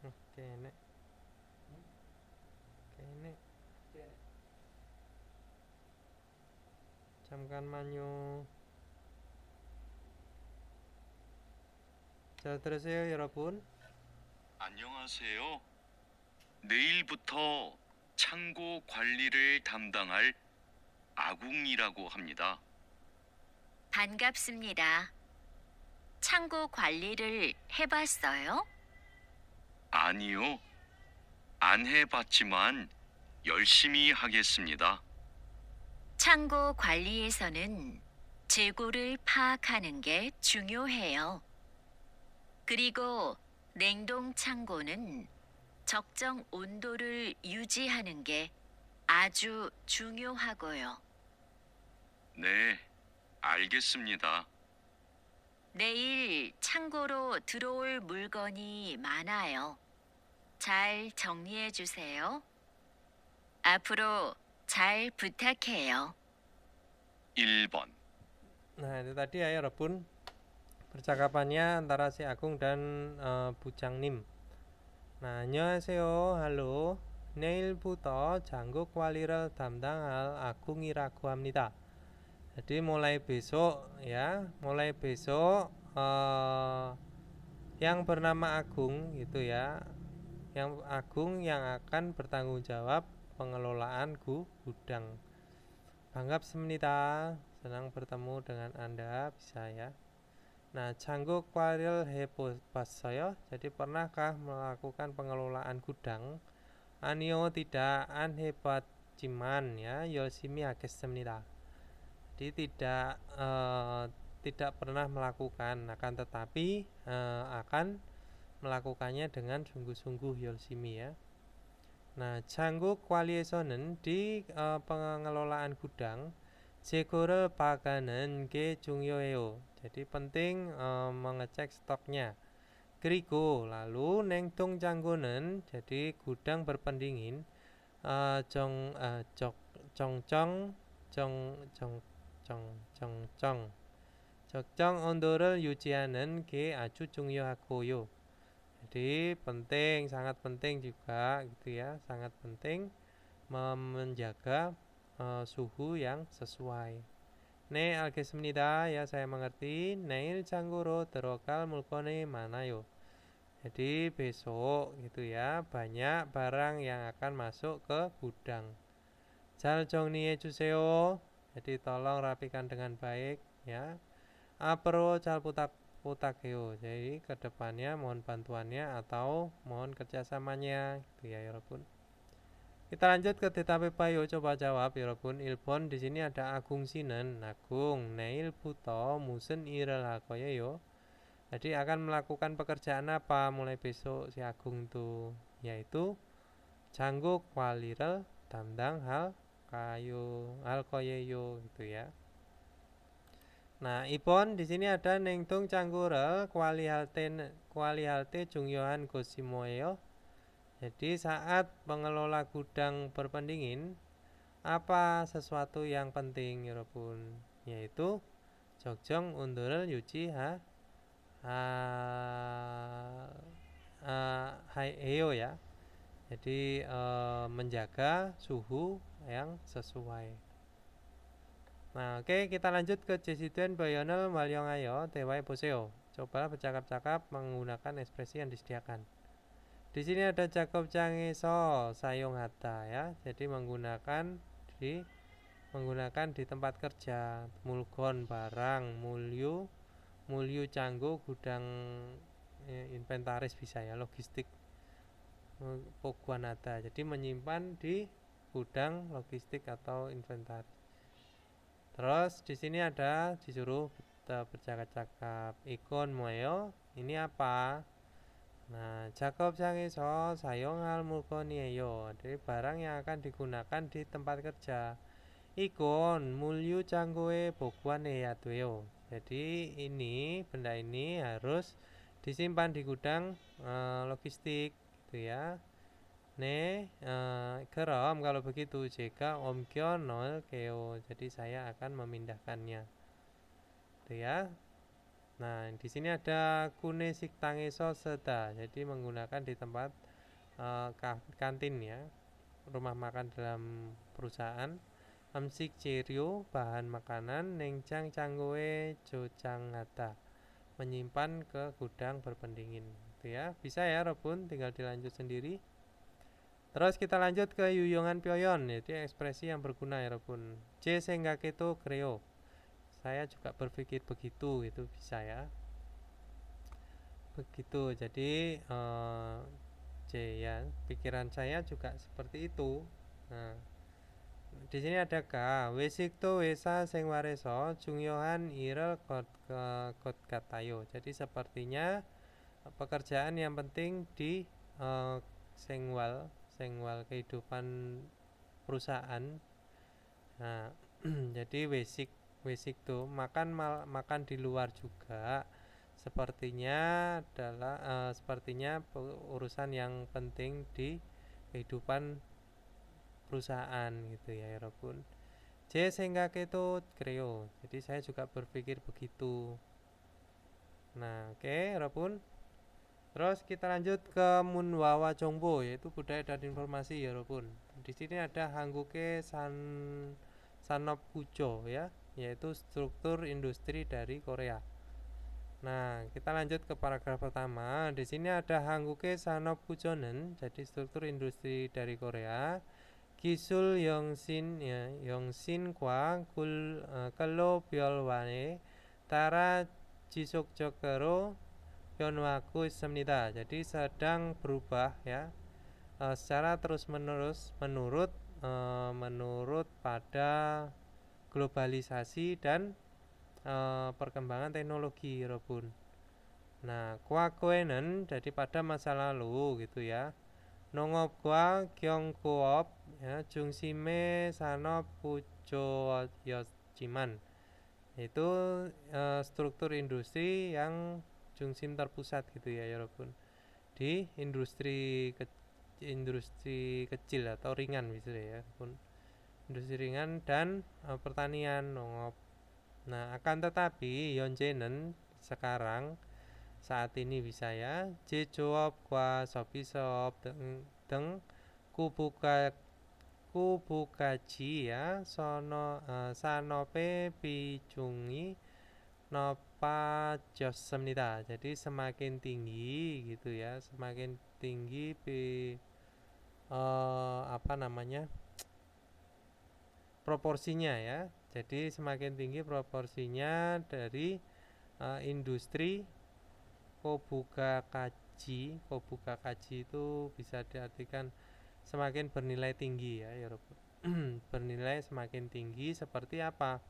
Oke ini camkan manyo 잘 들으세요, 여러분? 안녕하세요. 내일부터 창고 관리를 담당할 아궁이라고 합니다. 반갑습니다. 창고 관리를 해봤어요? 아니요. 안 해봤지만 열심히 하겠습니다. 창고 관리에서는 재고를 파악하는 게 중요해요. 그리고 냉동 창고는 적정 온도를 유지하는 게 아주 중요하고요. 네, 알겠습니다. 내일 창고로 들어올 물건이 많아요. 잘 정리해 주세요. 앞으로 잘 부탁해요. 1번. Nah, itu tadi ya, yarabbun. Percakapannya antara si Agung dan Bujang Nim. Nah, 안녕하세요. Halo. 내일부터 장국 관리를 담당할 아궁이라고 합니다. Jadi mulai besok ya, mulai besok yang bernama Agung gitu ya. Yang Agung yang akan bertanggung jawab pengelolaan gudang. 반갑습니다. senang bertemu dengan Anda, bisa ya. Nah, 장국 관리를 해봤어요? Jadi pernahkah melakukan pengelolaan gudang? 아니요, tidak. 안 해봤지만 ya, 열심히 하겠습니다. Jadi tidak pernah melakukan, akan tetapi akan melakukannya dengan sungguh-sungguh 열심히 ya. Nah, 장국 관리에서는 di pengelolaan gudang 재고를 파악하는 게 중요해요. Jadi penting mengecek stoknya. 그리고 lalu 냉동 창고는 jadi gudang berpendingin 적정 온도를 유지하는 게 아주 중요하고요. Jadi penting, sangat penting juga gitu ya, sangat penting menjaga suhu yang sesuai. 네, 알겠습니다. ya, saya mengerti. 내일 창고로 들어갈 물건이 많아요. Jadi besok gitu ya, banyak barang yang akan masuk ke gudang. 잘 정리해 주세요. Jadi tolong rapikan dengan baik ya. 앞으로 잘 부탁해요. Jadi kedepannya mohon bantuannya atau mohon kerjasamanya gitu ya, 여러분. Kita lanjut ke 대답해봐요. coba jawab, 여러분. 1번 di sini ada Agung 씨는 Agung 내일부터 무슨 일을 할 거예요? Jadi akan melakukan pekerjaan apa mulai besok si Agung tuh, yaitu 장국 관리를 담당할 거예요 gitu ya. Nah, Ibon di sini ada 냉동 창고를 관리할 때 중요한 것이 뭐예요? Jadi saat pengelola gudang berpendingin, apa sesuatu yang penting, 여러분? Yaitu 적정 온도를 해요 ya. Jadi menjaga suhu yang sesuai. Nah, oke, kita lanjut ke 제시된 표현을 활용하여 대화해 보세요. coba bercakap-cakap menggunakan ekspresi yang disediakan. Di sini ada 작업장에서 사용하다 ya. Jadi menggunakan di tempat kerja. 물건 barang, 물류 창고 gudang, inventaris bisa ya, logistik. 보관하다. Jadi menyimpan di gudang logistik atau inventaris. Terus di sini ada disuruh bercakap-cakap. 이건 뭐예요? Ini apa? Nah, 작업장에서 사용할 물건이에요. Jadi barang yang akan digunakan di tempat kerja. 이건 물류 창고에 보관해야 돼요. Jadi ini, benda ini harus disimpan di gudang logistik gitu ya. 네, 그럼 kalau begitu 제가 옮겨 놓을게요. Jadi saya akan memindahkannya. Gitu ya. Nah, di sini ada 구내식당에서 쓰다. Jadi menggunakan di tempat kantin ya, rumah makan dalam perusahaan. 음식 재료, bahan makanan, 냉장 창고에 저장하다. menyimpan ke gudang berpendingin gitu ya. Bisa ya Robun, tinggal dilanjut sendiri. Terus kita lanjut ke yuyongan pyoyon, yaitu ekspresi yang berguna ya Robun. J sehingga keto kreo. Saya juga berpikir begitu, itu bisa ya. Begitu. Jadi J ya, pikiran saya juga seperti itu. Nah, di sini ada K. Wesikto wesa sing wareso jungyohan irel kot katayo. Jadi sepertinya pekerjaan yang penting di sengwal kehidupan perusahaan. Nah, jadi basic tuh makan di luar juga sepertinya urusan yang penting di kehidupan perusahaan gitu ya Robun. J sehingga itu kreo. Jadi saya juga berpikir begitu. Nah, oke, Robun. Terus kita lanjut ke Munwawa Chongbo, yaitu budaya dan informasi ya Robun. Di sini ada Hangguke Sanopkucho ya, yaitu struktur industri dari Korea. Nah, kita lanjut ke paragraf pertama. Di sini ada Hangguke Sanopkuchonen, jadi struktur industri dari Korea. Gisul Yongsin ya, Yongsin kwa 글로벌화에 따라 지속적으로 변화하고 있습니다. Jadi sedang berubah ya, secara terus menerus menurut pada globalisasi dan perkembangan teknologi Robun. Nah, kwakuenen jadi pada masa lalu gitu ya. 농업과 경고업 ya, 중심의 산업 구조였지만 itu struktur industri yang jungsim terpusat gitu ya Robun, di industri kecil atau ringan gitu ya Robun. Industri ringan dan pertanian 농업. Nah, akan tetapi 현재는 sekarang saat ini bisa ya 제조업과 서비스업 등 kubukaji ya 산업의 비중이 높아졌습니다. jadi semakin tinggi gitu ya, semakin tinggi proporsinya ya. Jadi semakin tinggi proporsinya dari industri Kobukakaji itu bisa diartikan semakin bernilai tinggi ya bernilai semakin tinggi seperti apa?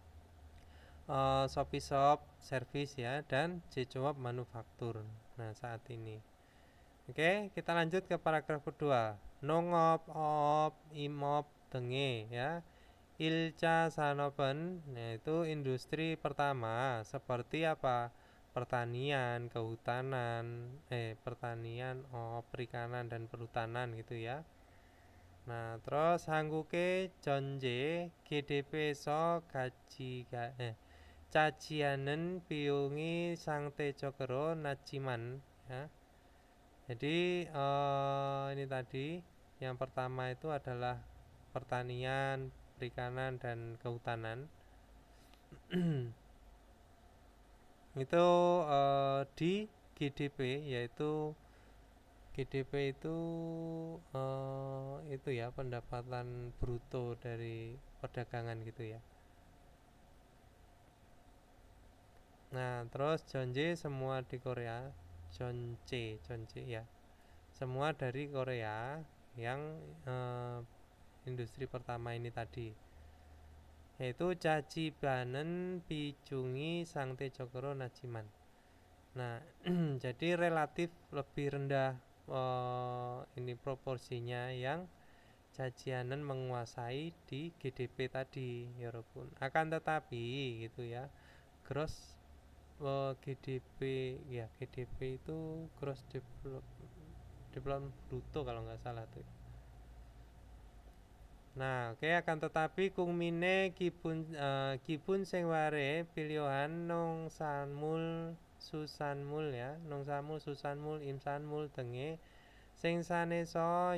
Shopee Shop service ya, dan Jejob manufaktur. Nah, saat ini. Oke, kita lanjut ke paragraf kedua. 농업, 어업, 임업 등의 ya. Ilca Sanoben, yaitu industri pertama seperti apa? Pertanian, perikanan dan perhutanan gitu ya. Nah, terus 한국의 전제 GDP에서 caci하는 비용이 상대적으로 낮지만 ya. Jadi ini tadi yang pertama itu adalah pertanian, perikanan dan kehutanan. Itu di GDP, yaitu GDP itu ya pendapatan bruto dari perdagangan gitu ya. Nah, terus Jeonje semua di Korea, Jeonje ya, semua dari Korea yang industri pertama ini tadi, yaitu cacibanen 비중이 상대적으로 낮지만. Nah, jadi relatif lebih rendah ini proporsinya yang cacianen menguasai di GDP tadi ya Robun. Akan tetapi gitu ya, gross GDP ya, GDP itu gross development bruto kalau nggak salah tuh. Nah, oke, akan tetapi kungmine kibun sing ware pilihan nongsanmul susanmul ya, nongsanmul susanmul imsanmul 등의 생산에서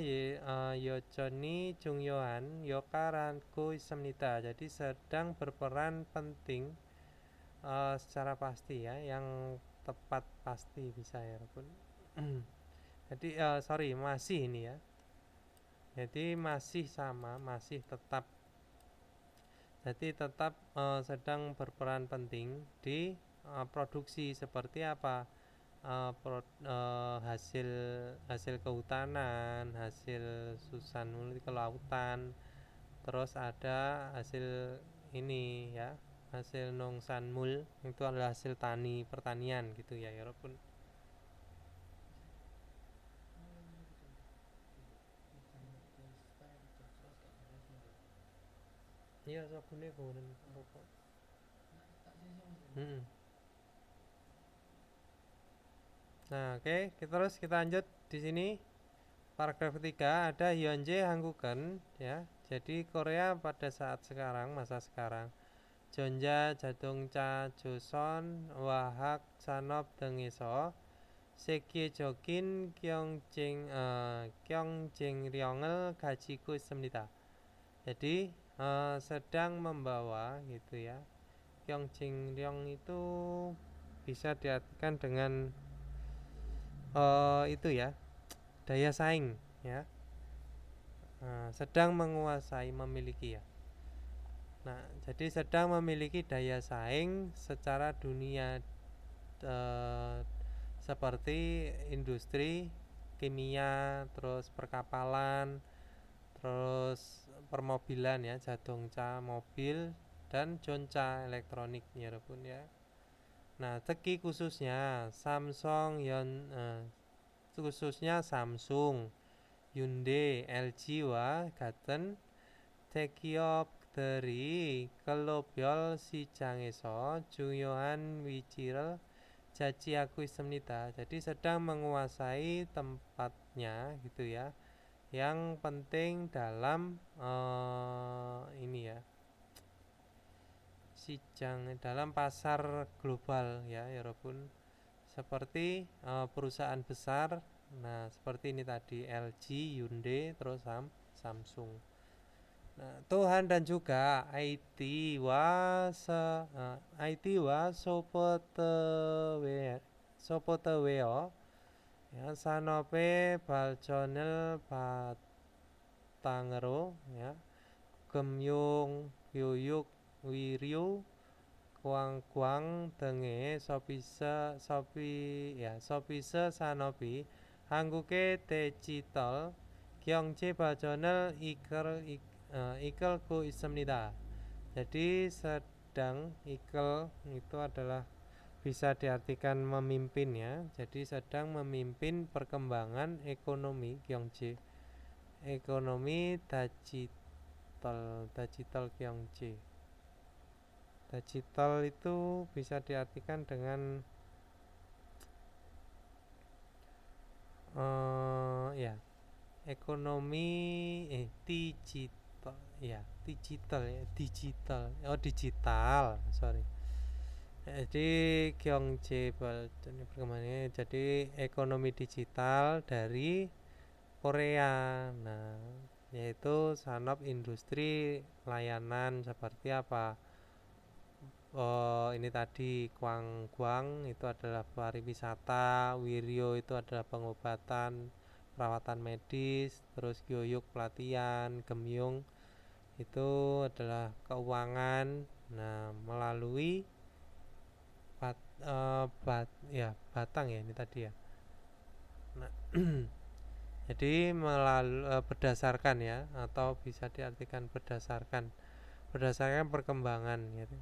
여전히 중요한 역할을 하고 있습니다. Jadi sedang berperan penting secara pasti ya, yang tepat pasti bisa ya Rabun. Jadi masih ini ya. Jadi masih sama, masih tetap. Jadi tetap sedang berperan penting di produksi seperti apa? Hasil hasil kehutanan, hasil susan kelautan, terus ada hasil ini ya, hasil nongsanmul itu adalah hasil pertanian gitu ya walaupun iya sabune kemudian rokok. Hmm. Nah, oke, terus kita lanjut di sini. Paragraf ketiga ada Hyunjae Hanguken ya. Jadi Korea pada saat sekarang, masa sekarang. Jonja Jadongcha Joseon Wahak Sanop Dengeso 세계적인 경쟁력을 가지고 있습니다. Jadi sedang membawa gitu ya. 경쟁력 itu bisa diartikan dengan itu ya, daya saing ya. Sedang menguasai, memiliki ya. Nah, jadi sedang memiliki daya saing secara dunia seperti industri kimia, terus perkapalan, terus permobilan ya, jadongca mobil dan jonca elektronik ya pun ya. Nah, teki khususnya khususnya Samsung, Hyundai, LG 와 같은 대기업들이 글로벌 시장에서 중요한 위치를 차지하고 있습니다. Jadi sedang menguasai tempatnya gitu ya, yang penting dalam ini ya, dalam pasar global ya walaupun seperti perusahaan besar. Nah, seperti ini tadi LG, Hyundai, terus Samsung. Nah, Tuhan dan juga IT wa software ya 산업의 발전을 바탕으로 ya 금융, 교육, 의료, 관광 등의 서비스 산업이 한국의 디지털 경제 발전을 ikelku 있습니다. Jadi sedang ikel itu adalah bisa diartikan memimpin ya. Jadi sedang memimpin perkembangan ekonomi 경제, ekonomi digital 경제. Digital itu bisa diartikan dengan ya ekonomi digital ya, digital sorry. Jadi 경제 발전 perkembangannya jadi ekonomi digital dari Korea. Nah, yaitu sanop industri layanan seperti apa? Ini tadi Gwanggwang itu adalah pariwisata, Wiryo itu adalah pengobatan, perawatan medis, terus Gyoyuk pelatihan, Gemyung itu adalah keuangan. Nah, melalui Batang ya ini tadi ya. Nah, jadi berdasarkan ya, atau bisa diartikan berdasarkan perkembangan gitu.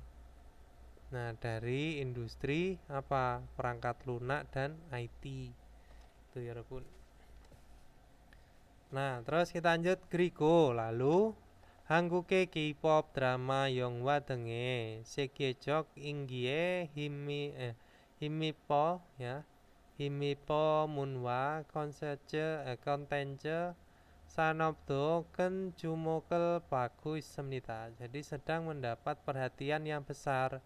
Nah, dari industri apa? Perangkat lunak dan IT. Itu ya, Repun. Nah, terus kita lanjut Griko. Lalu 한국의 K-pop 드라마 영화 등의 세계적 인기에 힘입어 ya. 힘입어 문화 콘텐츠 산업도 큰 주목을 받고 있습니다. Jadi sedang mendapat perhatian yang besar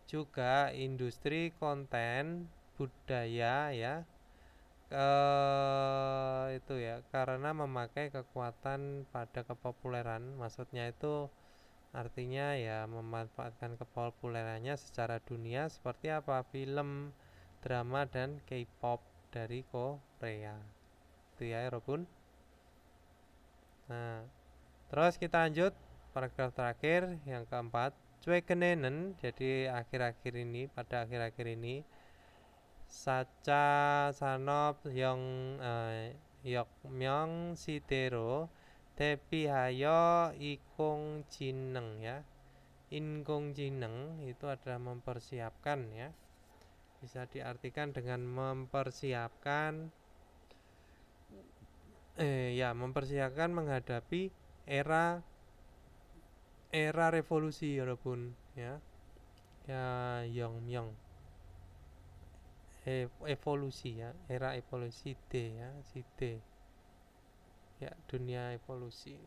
juga industri konten budaya ya. Itu ya, karena memakai kekuatan pada kepopuleran, maksudnya itu artinya ya memanfaatkan kepopulerannya secara dunia seperti apa? Film, drama dan K-pop dari Korea. Itu ya, Robun. Nah, terus kita lanjut paragraf terakhir yang keempat. 최근에는, jadi pada akhir-akhir ini 사차 산업 혁명 시대로 대비하여 인공지능 ya. In공지능 itu adalah mempersiapkan ya. Bisa diartikan dengan mempersiapkan mempersiapkan menghadapi era revolusi walaupun ya. Ya Yongmyong evolusi ya, era evolusi D ya, si D ya, dunia evolusi.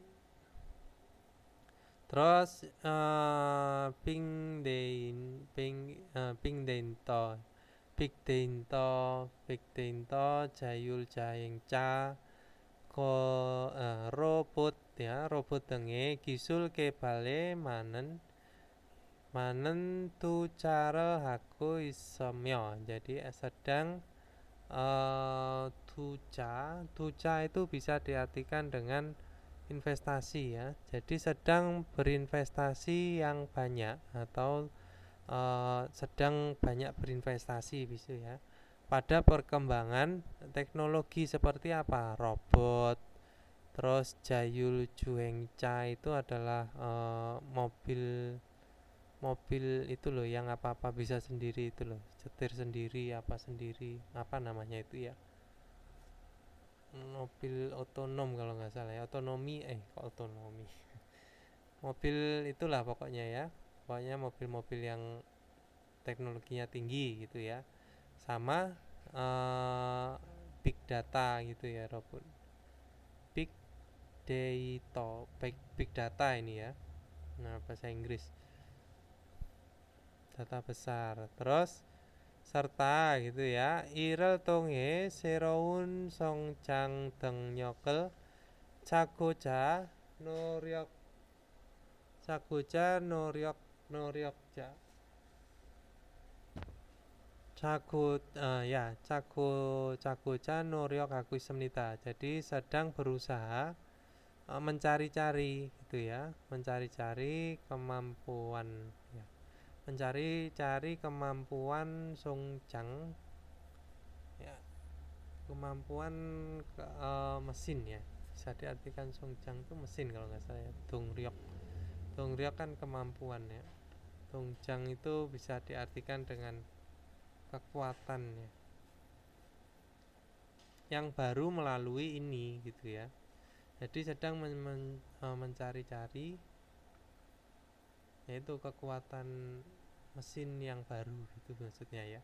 Terus 빅데이터 자율 자행차 robot ya, robot 등의 기술 개발에 많은 투자를 하고 있으며, jadi sedang tuca itu bisa diartikan dengan investasi ya, jadi sedang berinvestasi yang banyak atau sedang banyak berinvestasi bisa ya pada perkembangan teknologi seperti apa, robot. Terus Jayul Juengca itu adalah mobil itu loh yang apa-apa bisa sendiri itu loh, setir sendiri apa namanya itu ya, mobil otonom kalau nggak salah ya, otonomi mobil itulah pokoknya ya, pokoknya mobil-mobil yang teknologinya tinggi gitu ya, sama big data gitu ya Robun, big data ini ya, nah bahasa Inggris data besar. Terus serta gitu ya, 이를 통해 새로운 성장 동력을 찾고자 노력자 찾고자 노력하고 있습니다. jadi sedang berusaha mencari-cari gitu ya, mencari-cari kemampuan ya, mencari-cari kemampuan Songjang ya, kemampuan mesin ya, bisa diartikan Songjang itu mesin kalau nggak salah ya. Dongryok kan kemampuan ya, Songjang itu bisa diartikan dengan kekuatan ya, yang baru melalui ini gitu ya, jadi sedang mencari-cari yaitu kekuatan mesin yang baru gitu maksudnya ya.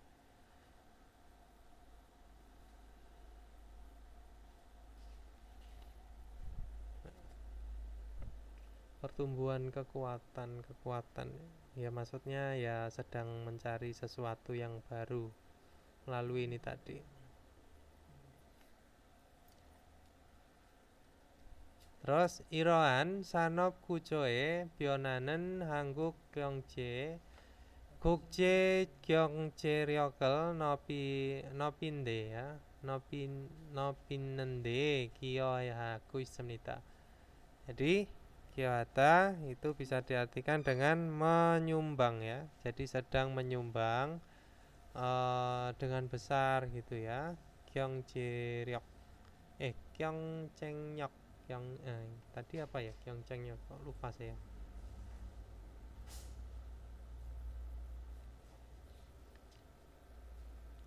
Pertumbuhan kekuatan ya, maksudnya ya sedang mencari sesuatu yang baru melalui ini tadi. Terus 이러한 산업 구조의 변화는 한국 경제의 국제 경제력을 높이는데 기여하고 있습니다. jadi Kyohata itu bisa diartikan dengan menyumbang ya, jadi sedang menyumbang dengan besar gitu ya. Kyongjeryok Kyongchengyok tadi apa ya, Kyongchengyok lupa saya.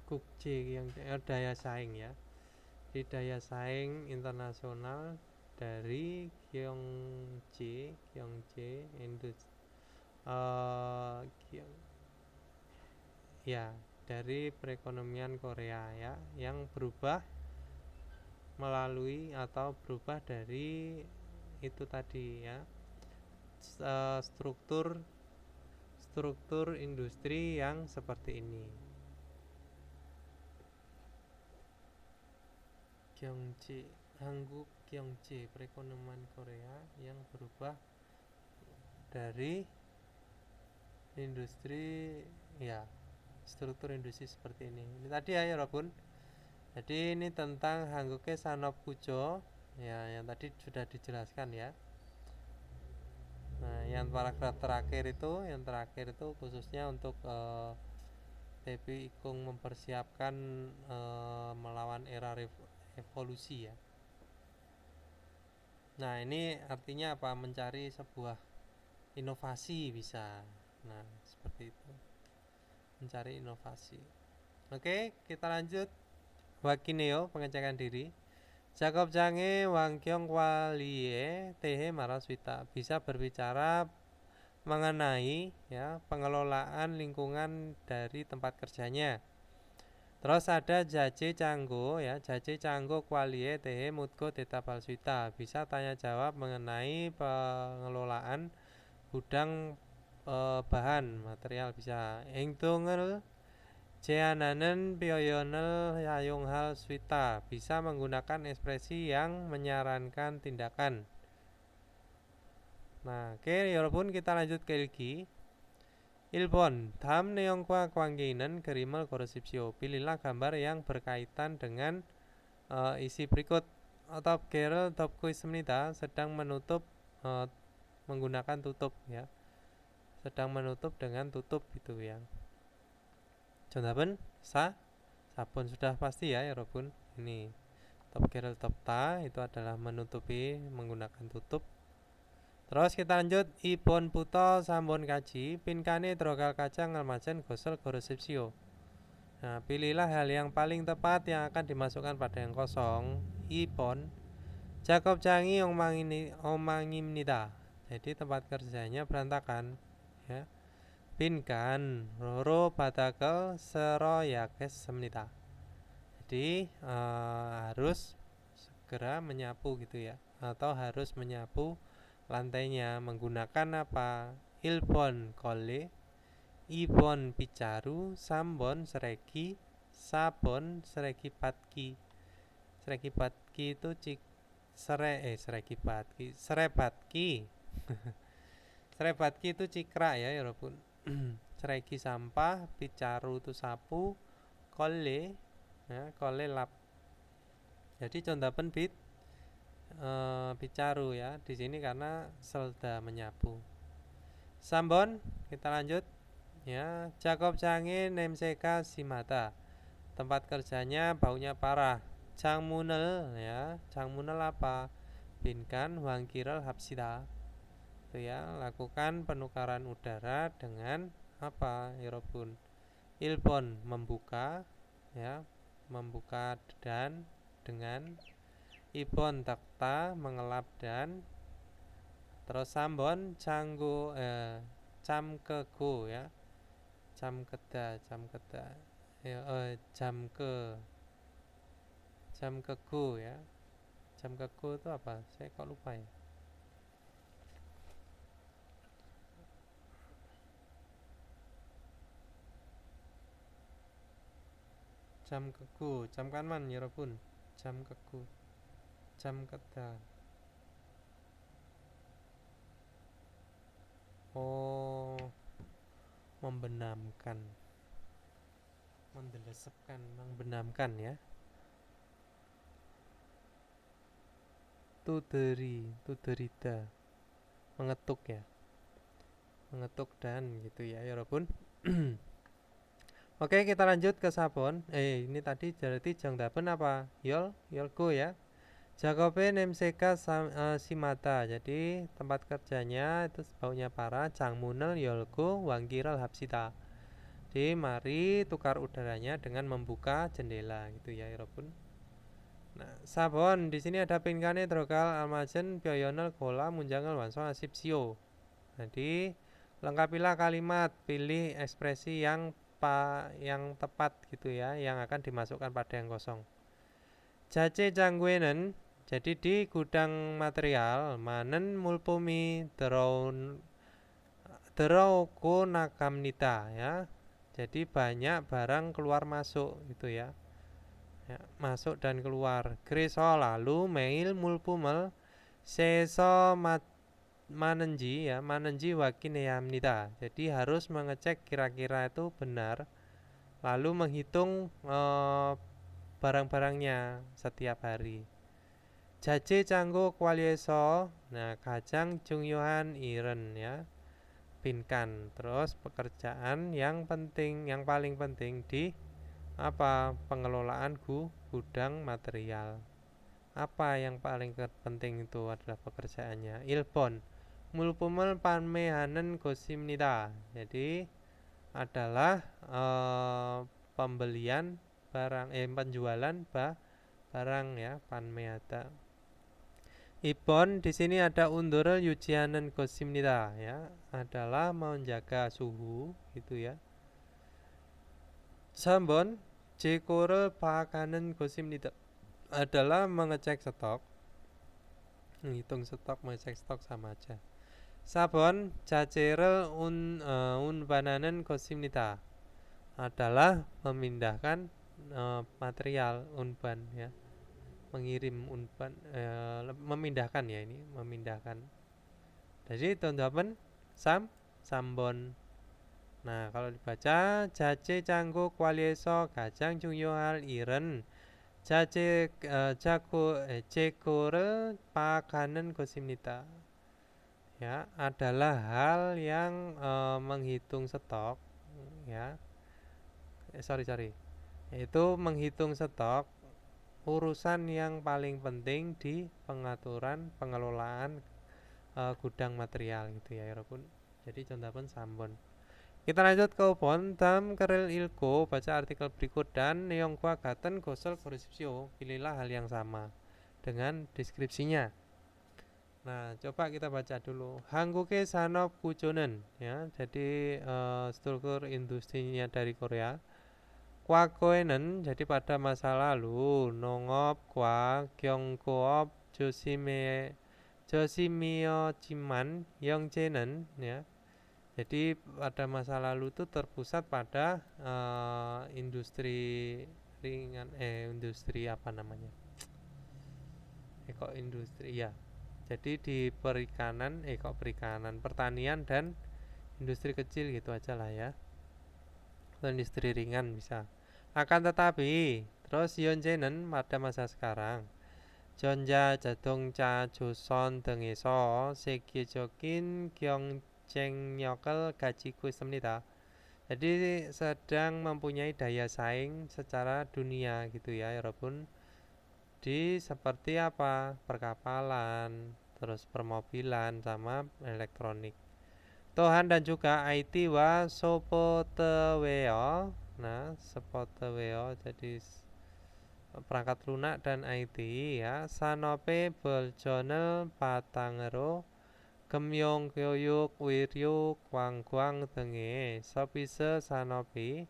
Kukje yang daya saing ya, di daya saing internasional dari Kyongje ya, dari perekonomian Korea ya, yang berubah melalui atau berubah dari itu tadi ya, struktur industri yang seperti ini. Hanguk Kyongje, perekonomian Korea yang berubah dari industri ya, struktur industri seperti ini. Ini tadi ya Robun. Jadi ini tentang Hangguke Sanop Kujo ya, yang tadi sudah dijelaskan ya. Nah, yang paragraf terakhir itu khususnya untuk TP Ikung mempersiapkan melawan era evolusi ya. Nah, ini artinya apa? Mencari sebuah inovasi bisa. Nah, seperti itu. Mencari inovasi. Oke, kita lanjut. Wakineo, pengecekan diri. Jakob Jange Wangkyong Kwalie Tehe Maraswita bisa berbicara mengenai ya pengelolaan lingkungan dari tempat kerjanya. Terus ada Jace Canggo ya, Jace Canggo Kwalie Tehe Mutko Deta Balswita bisa tanya jawab mengenai pengelolaan gudang bahan material bisa. Engtungel Jeananen Pyoyonel Hayunghal Swita bisa menggunakan ekspresi yang menyarankan tindakan. Nah, oke, 여러분 kita lanjut ke ilki. 1번 다음 내용과 관계 있는 그림을 고르십시오. Pilihlah gambar yang berkaitan dengan isi berikut. 덮개를 덮고 있습니다. sedang menutup menggunakan tutup ya. sedang menutup dengan tutup itu ya. 정답은 4. 4번 sudah pasti ya 여러분. Ini 덮개를 덮다 itu adalah menutupi menggunakan tutup. Terus kita lanjut 2번부터 3번까지 빈칸에 들어갈 kacang almajen gosel 고르십시오. Nah, pilihlah hal yang paling tepat yang akan dimasukkan pada yang kosong. 2번 작업장이 엉망입니다. Jadi tempat kerjanya berantakan ya. 빈칸 로로 바닥을 쓸어야겠습니다. Jadi harus segera menyapu gitu ya, atau harus menyapu lantainya menggunakan apa? 1번 걸레, 2번 빗자루, 3번 쓰레기, 4번 쓰레기 받기. 쓰레기 받기 itu serebadki. Serebadki itu cikra ya 여러분. Ceregi sampah, picaru itu sapu, kole ya, kole lap. Jadi condapen picaru ya di sini karena selda menyapu. Sambon kita lanjut ya. Jakob Jange nemseka simata. Tempat kerjanya baunya parah. Jangmunel ya, jangmunel apa? Binkan wangkiral hapsida. Itu ya, lakukan penukaran udara dengan apa 여러분? 1번 membuka ya, membuka dan dengan 2번 takta mengelap dan terus 3번 canggu camkego ya, camkeda ya, camkego ya. Camkego itu apa? Saya kok lupa ya. 잠그고 잠깐만 여러분. 잠그고 잠갔다. Membenamkan, mendelesepkan, membenamkan ya. Tuderita, mengetuk ya, mengetuk dan gitu ya 여러분. Oke, kita lanjut ke sabon. Ini tadi berarti 정답은 apa? 열고 ya. Jakobe nemseka simata. Jadi tempat kerjanya itu baunya parah. 장문을 열고 환기를 합시다. Jadi mari tukar udaranya dengan membuka jendela gitu ya, 여러분. Nah, sabon di sini ada 빈칸에 들어갈 알맞은 표현을 골라 문장을 완성하십시오. Jadi lengkapilah kalimat, pilih ekspresi yang tepat gitu ya, yang akan dimasukkan pada yang kosong. 자재 장구에는 jadi di gudang material 많은 물품이 들어오고 나갑니다 ya. Jadi banyak barang keluar masuk gitu ya. Masuk dan keluar. 그래서 lalu 매일 물품을 세서 맞는지 확인해야 합니다. Jadi harus mengecek kira-kira itu benar lalu menghitung barang-barangnya setiap hari. 자재 창고 관리에서 nah 가장 중요한 일은 ya pinkan. Terus pekerjaan yang penting, yang paling penting di apa? Pengelolaan gudang material. Apa yang paling penting itu adalah pekerjaannya? 일본 물품을 판매하는 곳입니다. Jadi adalah pembelian barang penjualan barang ya, 판매하다. Ibon di sini ada undur yujianen 곳입니다 ya, adalah menjaga suhu gitu ya. 3번 재고를 파악하는 곳입니다. adalah mengecek stok, menghitung stok, mengecek stok sama aja. 4번 자재를 운반하는 곳입니다. adalah memindahkan material unban ya, mengirim unban, memindahkan ya, ini memindahkan. Jadi teman-teman sambon. Nah kalau dibaca 자재 창고 관리에서 가장 중요한 일은 재고를 파악하는 것입니다. Ya, adalah hal yang menghitung stok ya. Sorry. Itu menghitung stok, urusan yang paling penting di pengaturan pengelolaan gudang material gitu ya 여러분. Jadi contohnya sambon. Kita lanjut ke 5번. 다음 글을 읽고 baca artikel berikut dan 내용과 같은 것을 고르십시오. Pilihlah hal yang sama dengan deskripsinya. Nah, coba kita baca dulu. 한국의 산업 구조는 ya, jadi struktur industrinya dari Korea. 과거에는 jadi pada masa lalu 농업과 경고업 조심이었지만 현재는 ya. Jadi pada masa lalu itu terpusat pada industri ringan industri apa namanya? Industri ya. Jadi di perikanan pertanian dan industri kecil gitu aja lah ya. Atau industri ringan bisa. Akan tetapi terus 현재는 pada masa sekarang 전자, 자동차, 조선 등에서 세계적인 경쟁력을 가지고 있습니다. Jadi sedang mempunyai daya saing secara dunia gitu ya 여러분. Di seperti apa? Perkapalan, terus permobilan sama elektronik. Tohan dan juga IT wa software. Nah, software jadi perangkat lunak dan IT ya. 산업의 발전을 바탕으로 금융, 교육, 의료, 관광 등의 서비스 산업이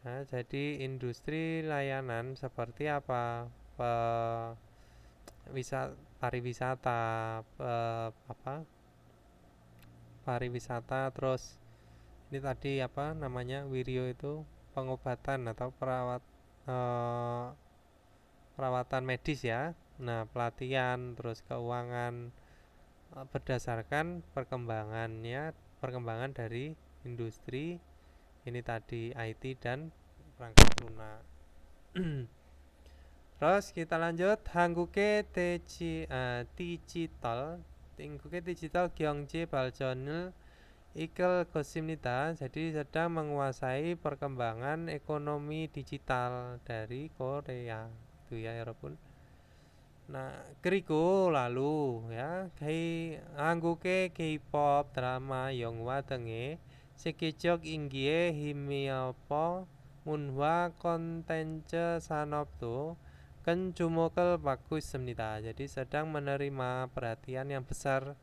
ya, jadi industri layanan seperti apa? Pariwisata, pariwisata, terus ini tadi apa namanya Wiryo itu pengobatan atau perawatan medis ya. Nah pelatihan, terus keuangan berdasarkan perkembangan dari industri ini tadi IT dan perangkat lunak. Terus kita lanjut 한국의 디지털 경제 발전을 이끌 것입니다. Jadi sedang menguasai perkembangan ekonomi digital dari Korea. Itu ya, 여러분. Nah, 그리고 lalu ya, 한국의 K-pop, 드라마, 영화 등의 세계적 인기에 힘입어 문화 콘텐츠 산업도 큰 주목을 받고 있습니다. Jadi sedang menerima perhatian yang besar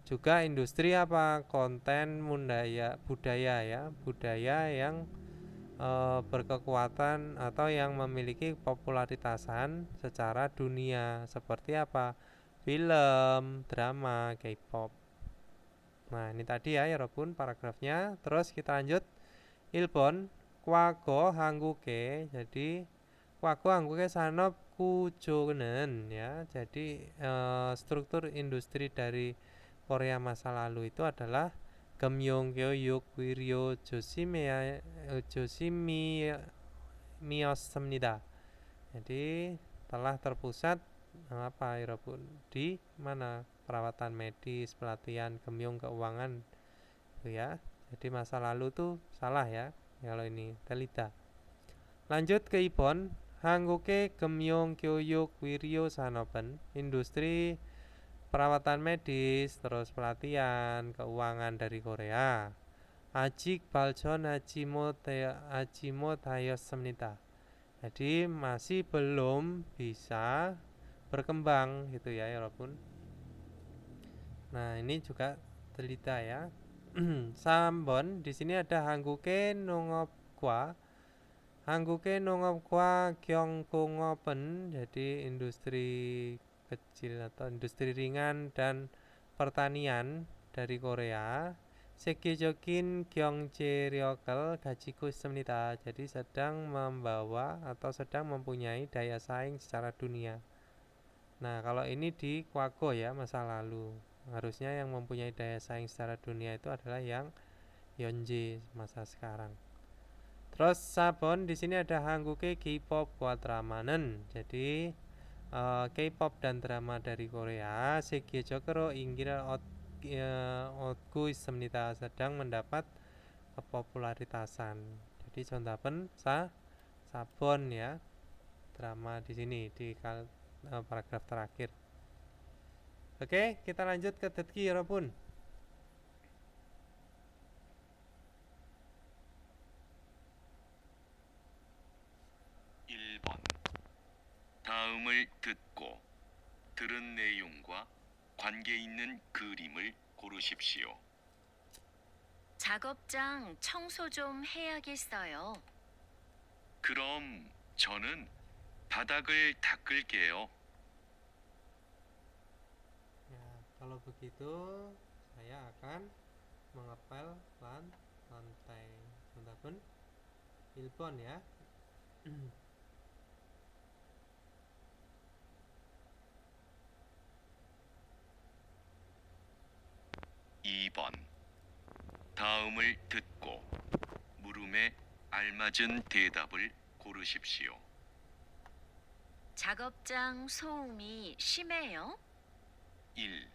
juga industri apa? Konten budaya yang berkekuatan atau yang memiliki popularitasan secara dunia seperti apa? Film, drama, K-pop. Nah, ini tadi ya 여러분 paragrafnya. Terus kita lanjut. 1번 과거 한국의 jadi 과거 한국의 산업 구조는 ya jadi struktur industri dari Korea masa lalu itu adalah 금융, 교육, 의료, 조심이었습니다. Jadi telah terpusat apa Irobun di mana perawatan medis, pelatihan, gemyong, keuangan, itu ya. Jadi masa lalu tuh salah ya. Kalau ini telita. Lanjut ke Ibon, 한국의 금융, 교육, 의료 산업은 industri perawatan medis, terus pelatihan, keuangan dari Korea. 아직 발전하지 못하였습니다. Jadi masih belum bisa berkembang gitu ya, 여러분. Nah, ini juga telita ya. 3번 di sini ada 한국의 농업과 경공업은 jadi industri kecil atau industri ringan dan pertanian dari Korea. 세계적인 경제력을 가지고 있습니다. Jadi sedang membawa atau sedang mempunyai daya saing secara dunia. Nah, kalau ini di Kwago ya, masa lalu. Harusnya yang mempunyai daya saing secara dunia itu adalah yang Yeonji masa sekarang. Terus 4번 di sini ada 한국의 K-pop과 드라마는 jadi K-pop dan drama dari Korea 세계적으로 인기를 얻고 있습니다. sedang mendapat kepopularitasan. Jadi 정답은 4번 ya. Drama di sini di paragraf terakhir. Oke, kita lanjut ke 듣기 여러분. 다음을 듣고 들은 내용과 관계 있는 그림을 고르십시오. 작업장 청소 좀 해야겠어요. 그럼 저는 바닥을 닦을게요. Ya, kalau begitu saya akan mengepel lantai. Teman-teman, 1번 ya. 2번. 다음을 듣고 물음에 알맞은 대답을 고르십시오. 작업장 소음이 심해요? 1.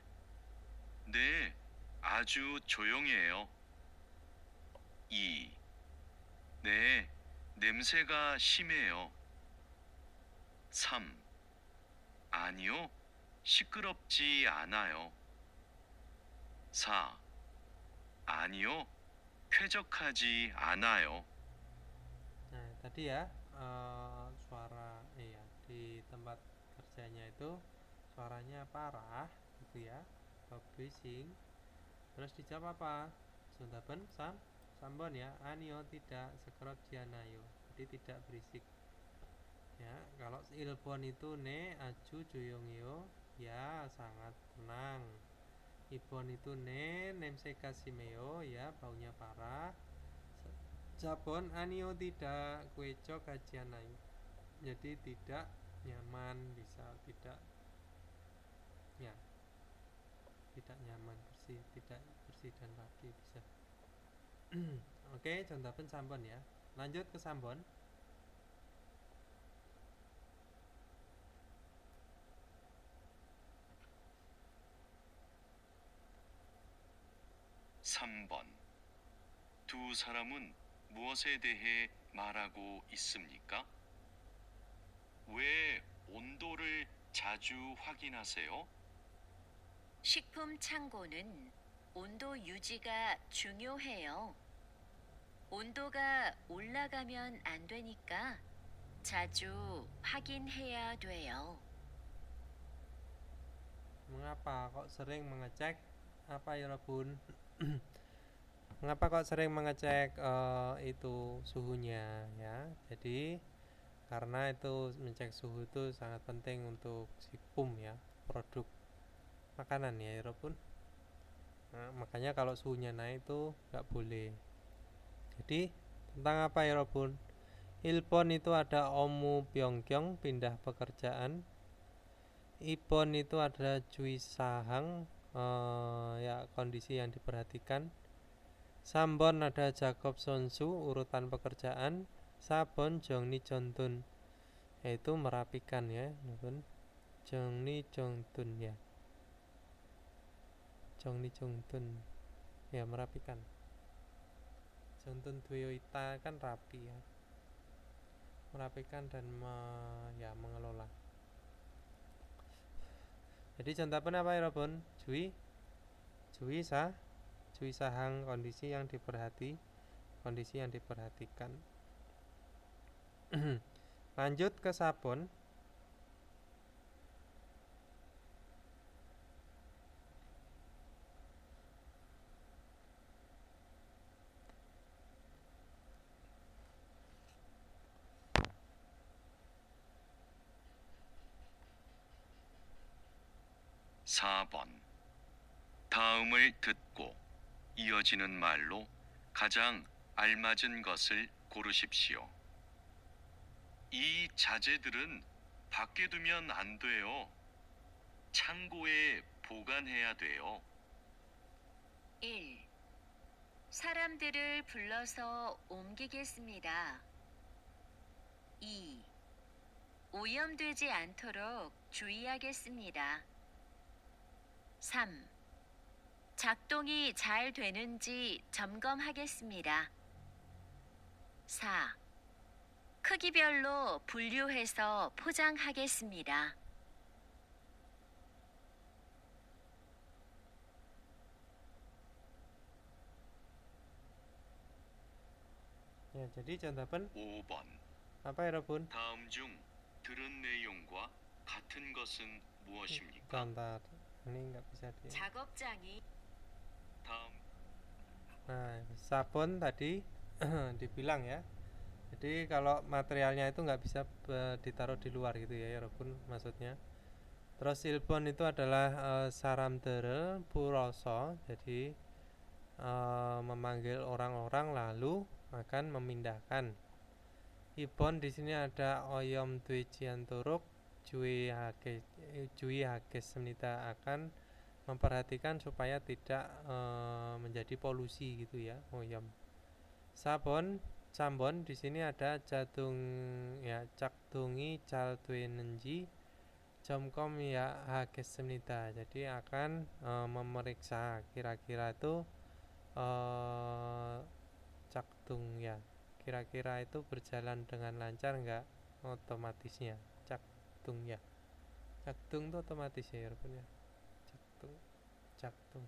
네, 아주 조용해요. 2. 네, 냄새가 심해요. 3. 아니요, 시끄럽지 않아요. 4. 아니요, 쾌적하지 않아요. Nah, tadi ya suara di tempat kerjanya itu suaranya parah gitu ya, berising. Terus dijawab apa? Sundaben sambon ya, anio tidak sekerot jianayo, jadi tidak berisik. Ya, kalau ilpon itu ne aju joyongyo, ya sangat tenang. Ibon itu ne nemseka simeo, ya baunya parah. Japon anio tidak kueco kajianai, jadi tidak nyaman, bisa tidak ya tidak nyaman, tidak bersih dan rapi bisa. Oke, contohnya sambon ya. Lanjut ke sambon. (3번) 두 사람은 무엇에 대해 말하고 있습니까? 왜 온도를 자주 확인하세요? 식품 창고는 온도 유지가 중요해요. 온도가 올라가면 안 되니까 자주 확인해야 돼요. Mengapa kok sering mengecek apa ya Rabun? Mengapa kok sering mengecek itu suhunya ya? Jadi karena itu mengecek suhu itu sangat penting untuk sikpum ya, produk makanan ya Rabun. Nah, makanya kalau suhunya naik itu nggak boleh. Jadi tentang apa ya Rabun? Ilpon itu ada Omu Pyongkyong pindah pekerjaan. Ibon itu ada Cui Sahang ya kondisi yang diperhatikan. Sambon ada Jacob Sonsu urutan pekerjaan, Sabon Jongni Jontun yaitu merapikan ya, Jongni Jongtun ya. Jongni Jongtun ya merapikan. Jontun Dweyoita kan rapi ya. Merapikan dan mengelola. Jadi contohnya apa ya Robon? Jui sahang kondisi yang diperhatikan. Lanjut ke sabon. (4번) 다음을 듣고 이어지는 말로 가장 알맞은 것을 고르십시오. 이 자재들은 밖에 두면 안 돼요. 창고에 보관해야 돼요. 1. 사람들을 불러서 옮기겠습니다. 2. 오염되지 않도록 주의하겠습니다. 3. 작동이 잘 되는지 점검하겠습니다. 4. 크기별로 분류해서 포장하겠습니다. Ya, jadi contohnya 5번 apa ya Robun? 다음 중 들은 내용과 같은 것은 무엇입니까? Contoh ini nggak bisa di. 작업장이 다음 Nah, sabun tadi dibilang ya. Jadi kalau materialnya itu nggak bisa ditaruh di luar gitu ya Robun maksudnya. Terus ilpon itu adalah saramdere puroso. Jadi memanggil orang-orang lalu akan memindahkan. Ibon di sini ada oyom tuijian turuk jui hages semnita akan memperhatikan supaya tidak menjadi polusi gitu ya oyom. Cambon di sini ada jadung ya cakdungi caltuenenji jomkom ya hages semnita. Jadi akan memeriksa kira-kira itu cakdung ya. Kira-kira itu berjalan dengan lancar enggak otomatisnya cakdung ya. Cakdung itu otomatis ya rupanya. Cakdung.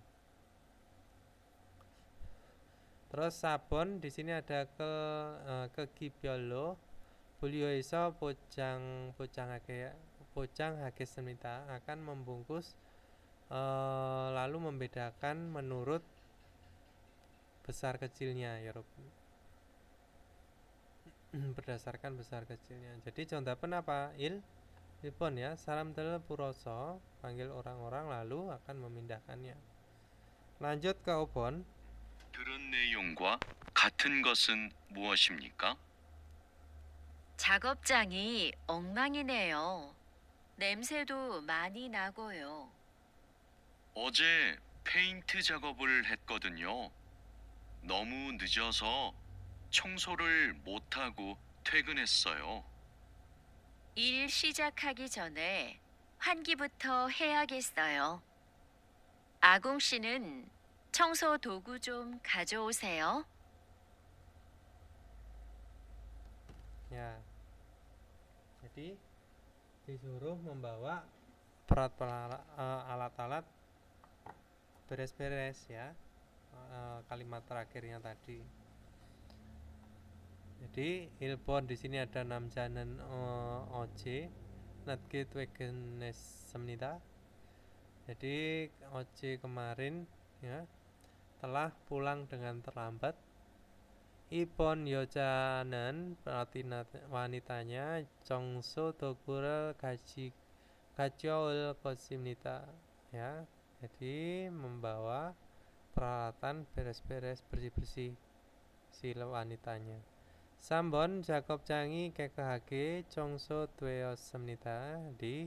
Terus sabon di sini ada kegibyolo bulyoiso pojang hages semita akan membungkus lalu membedakan menurut besar kecilnya ya Rob. Berdasarkan besar kecilnya. Jadi contohnya apa? Ilpon ya, saramdel puroso panggil orang-orang lalu akan memindahkannya. Lanjut ke obon. 들은 내용과 같은 것은 무엇입니까? 작업장이 엉망이네요. 냄새도 많이 나고요. 어제 페인트 작업을 했거든요. 너무 늦어서 청소를 못하고 퇴근했어요. 일 시작하기 전에 환기부터 해야겠어요. 아공 씨는 청소 도구 좀 가져오세요. Ya. Jadi disuruh membawa alat-alat beres-beres ya. Kalimat terakhirnya tadi. Jadi ilpon di sini ada namjanen oje natke twegenes semnida. Jadi oje kemarin ya telah pulang dengan terlambat. Ipon yojanen berarti wanitanya jongso togura gajiol kosimnita ya. Jadi membawa peralatan beres-beres bersih-bersih si wanitanya. Sambon Jacob Cangi kekehage jongso tweosemnita di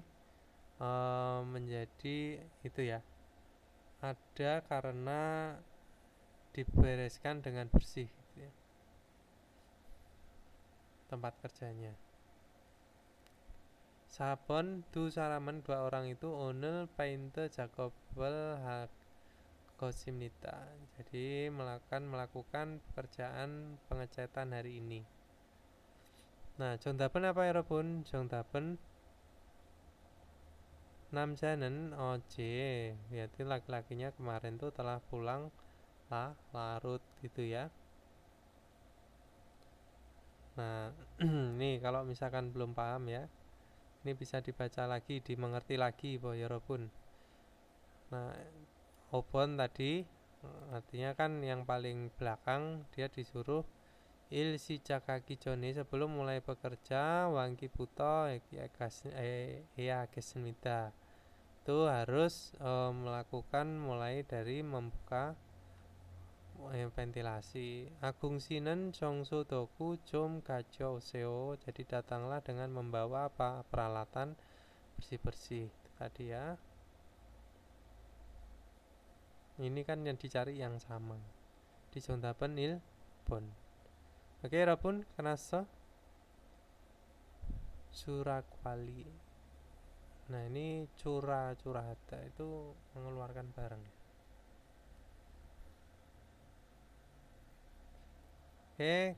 menjadi itu ya. Ada karena dibereskan dengan bersih gitu ya, tempat kerjanya. Sabon du salaman dua orang itu 오늘 페인트 작업을 하겠습니다. Jadi melakukan pekerjaan pengecatan hari ini. Nah, 정답은 apa ya, 여러분? 정답은 남자는 어제, berarti laki-lakinya kemarin tuh telah pulang larut gitu ya. Nah, ini kalau misalkan belum paham ya, ini bisa dibaca lagi, dimengerti lagi, boh 여러분. Nah, Obon tadi artinya kan yang paling belakang dia disuruh il 시작하기 전에, sebelum mulai bekerja 왕기부터 해야겠습니다. Itu harus melakukan mulai dari membuka ventilasi. Agung 씨는 정수도구 좀 가져오세요. Jadi datanglah dengan membawa apa, peralatan bersih-bersih tadi ya. Ini kan yang dicari yang sama. Di 정답은 1번. Oke, 여러분, kenapa? Surakwali. Nah, ini curahata itu mengeluarkan barang. Oke,